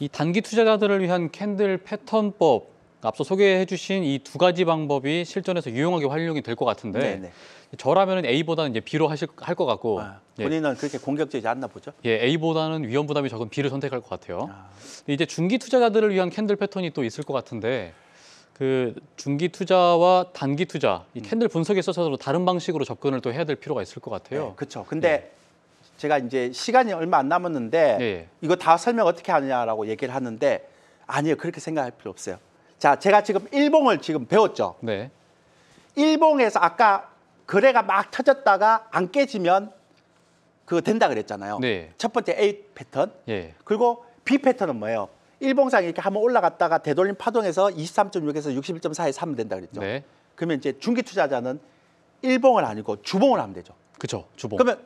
이 단기 투자자들을 위한 캔들 패턴법 앞서 소개해주신 이 두 가지 방법이 실전에서 유용하게 활용이 될 것 같은데 네네. 저라면 A보다는 이제 B로 할 것 같고 본인은 그렇게 공격적이지 않나 보죠? 예, A보다는 위험 부담이 적은 B를 선택할 것 같아요. 아. 이제 중기 투자자들을 위한 캔들 패턴이 또 있을 것 같은데 그 중기 투자와 단기 투자 이 캔들 분석에 있어서도 다른 방식으로 접근을 또 해야 될 필요가 있을 것 같아요. 네, 그렇죠. 근데 제가 이제 시간이 얼마 안 남았는데 예. 이거 다 설명 어떻게 하느냐라고 얘기를 하는데 아니요, 그렇게 생각할 필요 없어요. 자, 제가 지금 일봉을 지금 배웠죠. 네. 일봉에서 아까 거래가 막 터졌다가 안 깨지면 그거 된다 그랬잖아요. 네. 첫 번째 A 패턴. 예. 그리고 B 패턴은 뭐예요? 일봉상 이렇게 한번 올라갔다가 되돌림 파동에서 23.6에서 61.4에 사면 된다 그랬죠. 네. 그러면 이제 중기 투자자는 일봉을 아니고 주봉을 하면 되죠. 그렇죠. 주봉. 그러면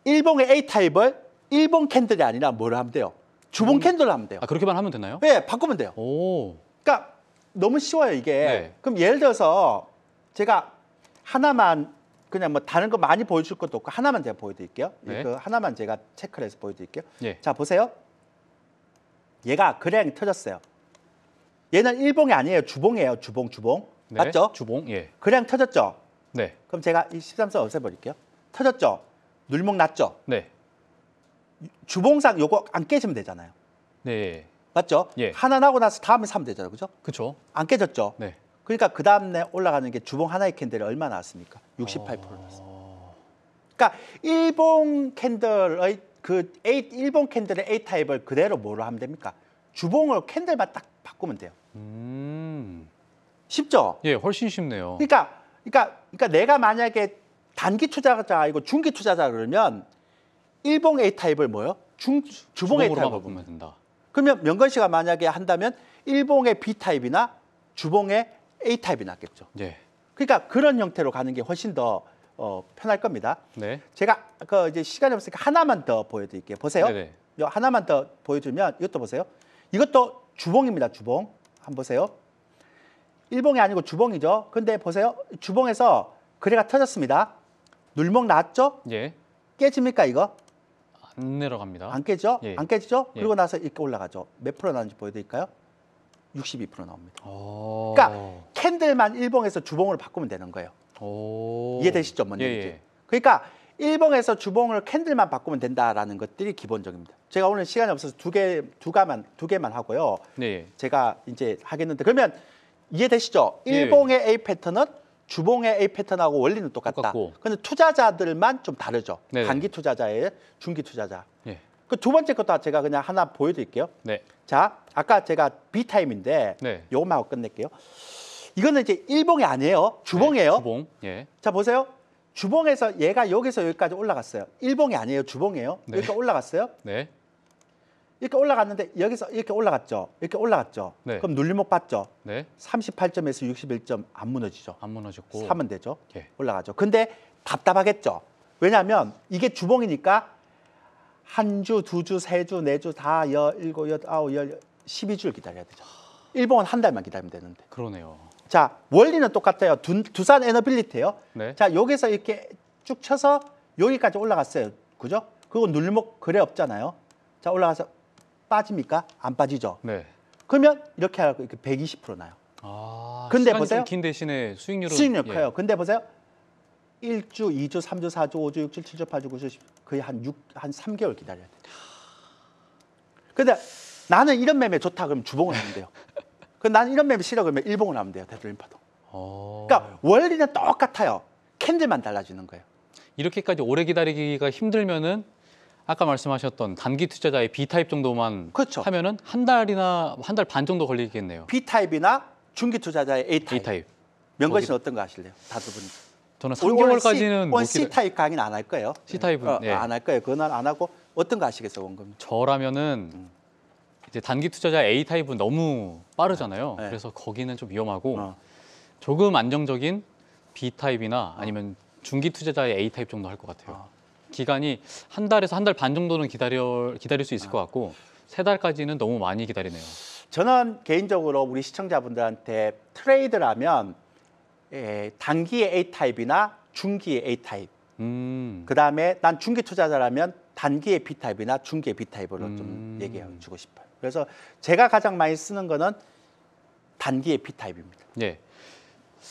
일봉의 A 타입을 일봉 캔들이 아니라 뭘 하면 돼요? 주봉 캔들을 하면 돼요. 아, 그렇게만 하면 되나요? 네, 바꾸면 돼요. 오. 그러니까 너무 쉬워요, 이게. 네. 그럼 예를 들어서 제가 하나만 그냥 뭐 다른 거 많이 보여줄 것도 없고 하나만 제가 보여드릴게요. 네. 그 하나만 제가 체크를 해서 보여드릴게요. 예. 자, 보세요. 얘가 거래량이 터졌어요. 얘는 일봉이 아니에요. 주봉이에요. 주봉. 네. 맞죠? 주봉. 예. 거래량 터졌죠? 네. 그럼 제가 이 13선 없애버릴게요. 터졌죠? 눌목 났죠? 네. 주봉상 요거 안 깨지면 되잖아요. 네. 맞죠? 예. 하나 나고 나서 다음에 사면 되잖아요. 그죠? 그렇죠. 안 깨졌죠? 네. 그러니까 그 다음에 올라가는 게 주봉 하나의 캔들이 얼마 나왔습니까? 68% 나왔습니다. 그러니까 일봉 캔들의 일봉 캔들의 A 타입을 그대로 뭐로 하면 됩니까? 주봉으로 캔들만 딱 바꾸면 돼요. 쉽죠? 예, 훨씬 쉽네요. 그러니까 내가 만약에 단기 투자자이고 중기 투자자 그러면 일봉 A 타입을 뭐요? 주봉 A 주봉으로만 타입을 바꾸면 된다. 그러면 명건 씨가 만약에 한다면 일봉의 B 타입이나 주봉의 A 타입이 낫겠죠. 예. 그러니까 그런 형태로 가는 게 훨씬 더 편할 겁니다. 네. 제가 이제 시간이 없으니까 하나만 더 보여드릴게요. 보세요. 네네. 요 하나만 더 보여주면 이것도 보세요. 이것도 주봉입니다. 주봉. 한번 보세요. 일봉이 아니고 주봉이죠. 근데 보세요. 주봉에서 거래가 터졌습니다. 눌목 나왔죠? 예. 깨집니까 이거? 안 내려갑니다. 안 깨죠? 예. 안 깨지죠? 예. 그리고 나서 이렇게 올라가죠. 몇 프로 나는지 보여드릴까요? 62% 나옵니다. 오. 그러니까 캔들만 일봉에서 주봉으로 바꾸면 되는 거예요. 오. 이해되시죠? 뭔 예, 얘기인지. 예. 그러니까 일봉에서 주봉을 캔들만 바꾸면 된다라는 것들이 기본적입니다. 제가 오늘 시간이 없어서 두 개만 하고요. 네. 제가 이제 하겠는데 그러면 이해되시죠? 예. 일봉의 A 패턴은 주봉의 A 패턴하고 원리는 똑같다. 똑같고. 근데 투자자들만 좀 다르죠. 네네. 단기 투자자의 중기 투자자. 예. 그 두 번째 것도 제가 그냥 하나 보여드릴게요. 네. 자, 아까 제가 B 타임인데 네. 요것만 하고 끝낼게요. 이거는 이제 일봉이 아니에요. 주봉이에요. 네, 주봉. 예. 자, 보세요. 주봉에서 얘가 여기서 여기까지 올라갔어요. 일봉이 아니에요. 주봉이에요. 네. 여기까지 올라갔어요. 네. 이렇게 올라갔는데 여기서 이렇게 올라갔죠. 이렇게 올라갔죠. 네. 그럼 눌림목 봤죠. 네. 38점에서 61점 안 무너지죠. 안 무너졌고. 사면 되죠. 예. 올라가죠. 근데 답답하겠죠. 왜냐하면 이게 주봉이니까 한 주, 두 주, 세 주, 네 주 다 17, 19, 12주를 기다려야 되죠. 일봉은 한 달만 기다리면 되는데. 그러네요. 자, 원리는 똑같아요. 두산 에너빌리티예요. 네. 자, 여기서 이렇게 쭉 쳐서 여기까지 올라갔어요. 그죠? 그거 눌목 거래 없잖아요. 자, 올라가서 빠집니까? 안 빠지죠. 네. 그러면 이렇게 하고 이렇게 120% 나요. 아. 근데 시간이 보세요. 좀 긴 대신에 수익률은 수익률 예. 커요. 근데 보세요. 1주, 2주, 3주, 4주, 5주, 6주, 7주, 8주, 9주, 10주 거의 한 3개월 기다려야 돼요. 근데 나는 이런 매매 좋다 그러면 주봉을 하면 돼요. 나는 이런 매매 싫어 그러면 일봉을 하면 돼요. 되돌림 파동. 그러니까 원리는 똑같아요. 캔들만 달라지는 거예요. 이렇게까지 오래 기다리기가 힘들면은 아까 말씀하셨던 단기 투자자의 B 타입 정도만 그렇죠. 하면은 한 달이나 한 달 반 정도 걸리겠네요. B 타입이나 중기 투자자의 A 타입. A 타입. 명건 씨는 어떤 거 하실래요? 다들 분이. 저는 3개월까지는 못 오늘 C 타입 강의는 안 할 거예요. C 타입은 예. 안 할 거예요. 그건 안 하고 어떤 거 하시겠어요, 원금? 저라면은 이제 단기 투자자 A 타입은 너무 빠르잖아요. 네. 그래서 거기는 좀 위험하고 어. 조금 안정적인 B 타입이나 아니면 중기 투자자의 A 타입 정도 할 것 같아요. 기간이 한 달에서 한 달 반 정도는 기다릴 수 있을 것 같고 3달까지는 너무 많이 기다리네요. 저는 개인적으로 우리 시청자분들한테 트레이드라면 단기의 A 타입이나 중기의 A 타입. 그다음에 난 중기 투자자라면 단기의 B 타입이나 중기의 B 타입으로 좀 얘기해 주고 싶어요. 그래서 제가 가장 많이 쓰는 거는 단기의 B타입입니다. 예.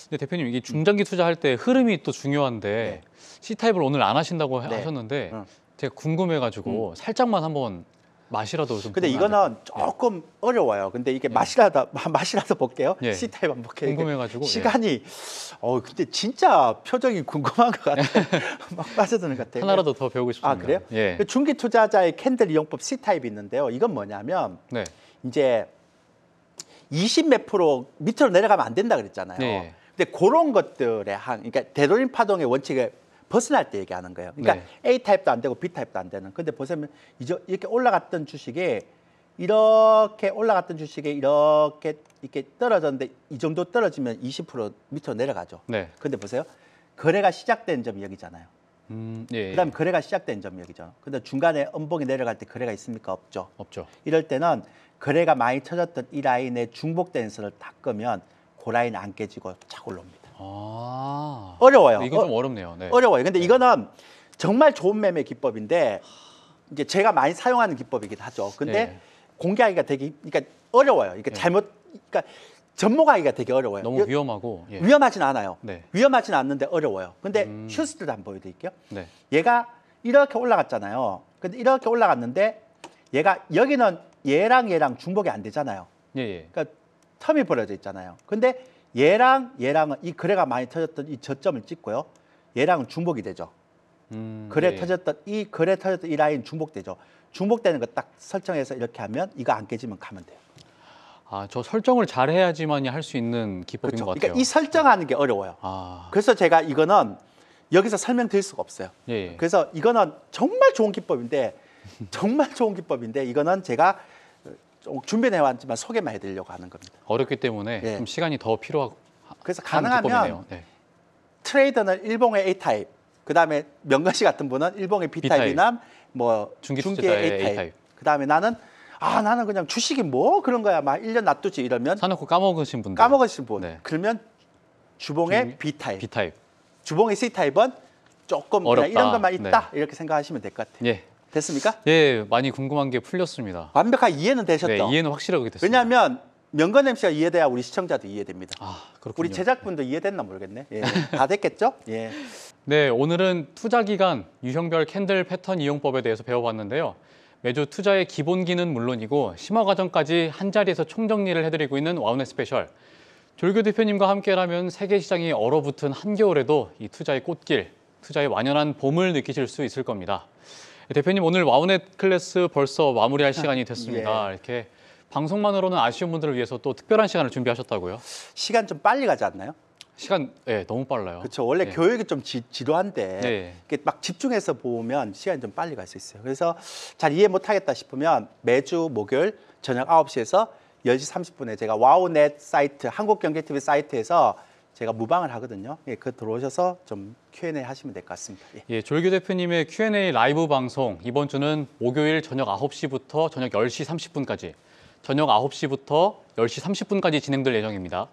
근데 대표님 이게 중장기 투자할 때 흐름이 또 중요한데 C타입을 오늘 안 하신다고 하셨는데 제가 궁금해가지고 살짝만 한번 맛이라도 좀. 근데 이거는 조금 어려워요. 근데 이게 맛이라도 볼게요. C타입 한번 볼게요. 궁금해가지고 시간이 근데 진짜 표정이 궁금한 것 같아. 막 빠져드는 것 같아요. 하나라도 더 배우고 싶습니다. 아 그래요? 예. 중기 투자자의 캔들 이용법 C타입이 있는데요. 이건 뭐냐면 이제 20 몇 프로 밑으로 내려가면 안 된다 그랬잖아요. 근데 그런 것들의 그러니까 되돌림 파동의 원칙에 벗어날 때 얘기하는 거예요. 그러니까 A타입도 안 되고 B타입도 안 되는. 근데 보시면 이렇게 올라갔던 주식에 이렇게 올라갔던 주식에 이렇게 떨어졌는데 이 정도 떨어지면 20% 밑으로 내려가죠. 근데 보세요. 거래가 시작된 점이 여기잖아요. 그다음에 거래가 시작된 점이 여기죠. 근데 중간에 음봉이 내려갈 때 거래가 있습니까? 없죠. 없죠. 이럴 때는 거래가 많이 터졌던 이 라인에 중복된 선을 닦으면 그 라인 안 깨지고 착 올라옵니다. 어려워요. 이거 좀 어렵네요. 어려워요. 근데 이거는 정말 좋은 매매 기법인데 이제 제가 많이 사용하는 기법이기도 하죠. 근데 공개하기가 되게 그러니까 어려워요. 이게 그러니까 접목하기가 되게 어려워요. 너무 위험하고 위험하진 않아요. 위험하진 않는데 어려워요. 근데 슈스트도 한번 보여드릴게요. 얘가 이렇게 올라갔잖아요. 근데 이렇게 올라갔는데 얘가 여기는 얘랑 중복이 안 되잖아요. 그러니까 텀이 벌어져 있잖아요. 근데 얘랑은 이 거래가 많이 터졌던 이 저점을 찍고요. 얘랑은 중복이 되죠. 거래 터졌던 이 라인 중복되죠. 중복되는 거 딱 설정해서 이렇게 하면 이거 안 깨지면 가면 돼요. 저 설정을 잘 해야지만이 할 수 있는 기법인 것 같아요. 그러니까 이 설정하는 게 어려워요. 그래서 제가 이거는 여기서 설명드릴 수가 없어요. 그래서 이거는 정말 좋은 기법인데 이거는 제가 준비해 왔지만 소개만 해드리려고 하는 겁니다. 어렵기 때문에 좀 시간이 더 필요하고. 그래서 가능하면 트레이더는 일봉의 A타입, 그다음에 명건 씨 같은 분은 일봉의 B타입이나 뭐 중기의 A타입. 그다음에 나는 그냥 주식이 뭐 그런 거야. 막 1년 놔두지 이러면 사놓고 까먹으신 분들. 그러면 주봉의 B타입. 주봉의 C타입은 조금 어렵다. 이런 것만 있다. 이렇게 생각하시면 될 것 같아요. 됐습니까? 많이 궁금한 게 풀렸습니다. 완벽하게 이해는 되셨죠? 이해는 확실하게 됐습니다. 왜냐하면 명건 MC가 이해돼야 우리 시청자도 이해됩니다. 그렇군요. 우리 제작분도 이해됐나 모르겠네. 다 됐겠죠? 오늘은 투자 기간 유형별 캔들 패턴 이용법에 대해서 배워봤는데요. 매주 투자의 기본기는 물론이고 심화 과정까지 한 자리에서 총정리를 해드리고 있는 와우넷 스페셜. 조일교 대표님과 함께라면 세계 시장이 얼어붙은 한겨울에도 이 투자의 꽃길, 투자의 완연한 봄을 느끼실 수 있을 겁니다. 대표님 오늘 와우넷 클래스 벌써 마무리할 시간이 됐습니다. 이렇게 방송만으로는 아쉬운 분들을 위해서 또 특별한 시간을 준비하셨다고요? 시간 좀 빨리 가지 않나요? 시간 너무 빨라요. 그렇죠. 원래 교육이 좀 지루한데 이렇게 막 집중해서 보면 시간이 좀 빨리 갈 수 있어요. 그래서 잘 이해 못하겠다 싶으면 매주 목요일 저녁 9시에서 10시 30분에 제가 와우넷 사이트, 한국경제TV 사이트에서 제가 무방을 하거든요. 그 들어오셔서 좀 Q&A 하시면 될 것 같습니다. 조일교 대표님의 Q&A 라이브 방송 이번 주는 목요일 저녁 9시부터 저녁 10시 30분까지 저녁 9시부터 10시 30분까지 진행될 예정입니다.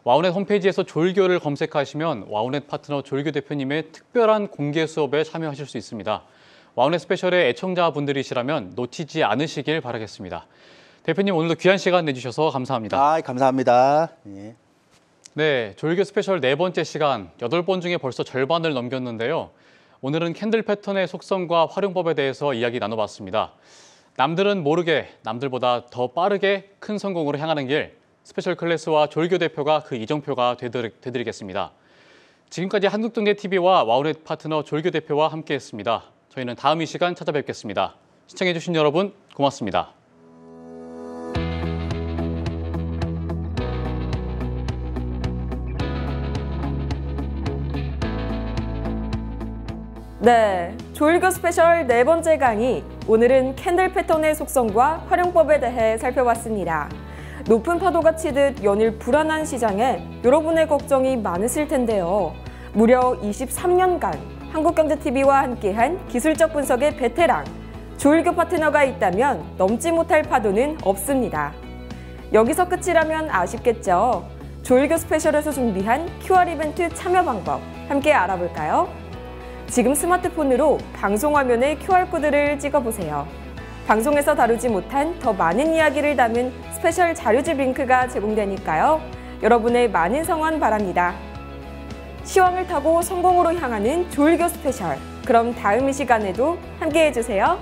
와우넷 홈페이지에서 조일교를 검색하시면 와우넷 파트너 조일교 대표님의 특별한 공개 수업에 참여하실 수 있습니다. 와우넷 스페셜의 애청자분들이시라면 놓치지 않으시길 바라겠습니다. 대표님 오늘도 귀한 시간 내주셔서 감사합니다. 감사합니다. 조일교 스페셜 4번째 시간, 8번 중에 벌써 절반을 넘겼는데요. 오늘은 캔들 패턴의 속성과 활용법에 대해서 이야기 나눠봤습니다. 남들은 모르게, 남들보다 더 빠르게 큰 성공으로 향하는 길, 스페셜 클래스와 조일교 대표가 그 이정표가 되드리겠습니다. 지금까지 한국경제TV와 와우넷 파트너 조일교 대표와 함께했습니다. 저희는 다음 이 시간 찾아뵙겠습니다. 시청해주신 여러분 고맙습니다. 조일교 스페셜 4번째 강의, 오늘은 캔들 패턴의 속성과 활용법에 대해 살펴봤습니다. 높은 파도가 치듯 연일 불안한 시장에 여러분의 걱정이 많으실 텐데요. 무려 23년간 한국경제TV와 함께한 기술적 분석의 베테랑, 조일교 파트너가 있다면 넘지 못할 파도는 없습니다. 여기서 끝이라면 아쉽겠죠? 조일교 스페셜에서 준비한 QR 이벤트 참여 방법 함께 알아볼까요? 지금 스마트폰으로 방송 화면에 QR코드를 찍어보세요. 방송에서 다루지 못한 더 많은 이야기를 담은 스페셜 자료집 링크가 제공되니까요. 여러분의 많은 성원 바랍니다. 시황을 타고 성공으로 향하는 조일교 스페셜. 그럼 다음 이 시간에도 함께해 주세요.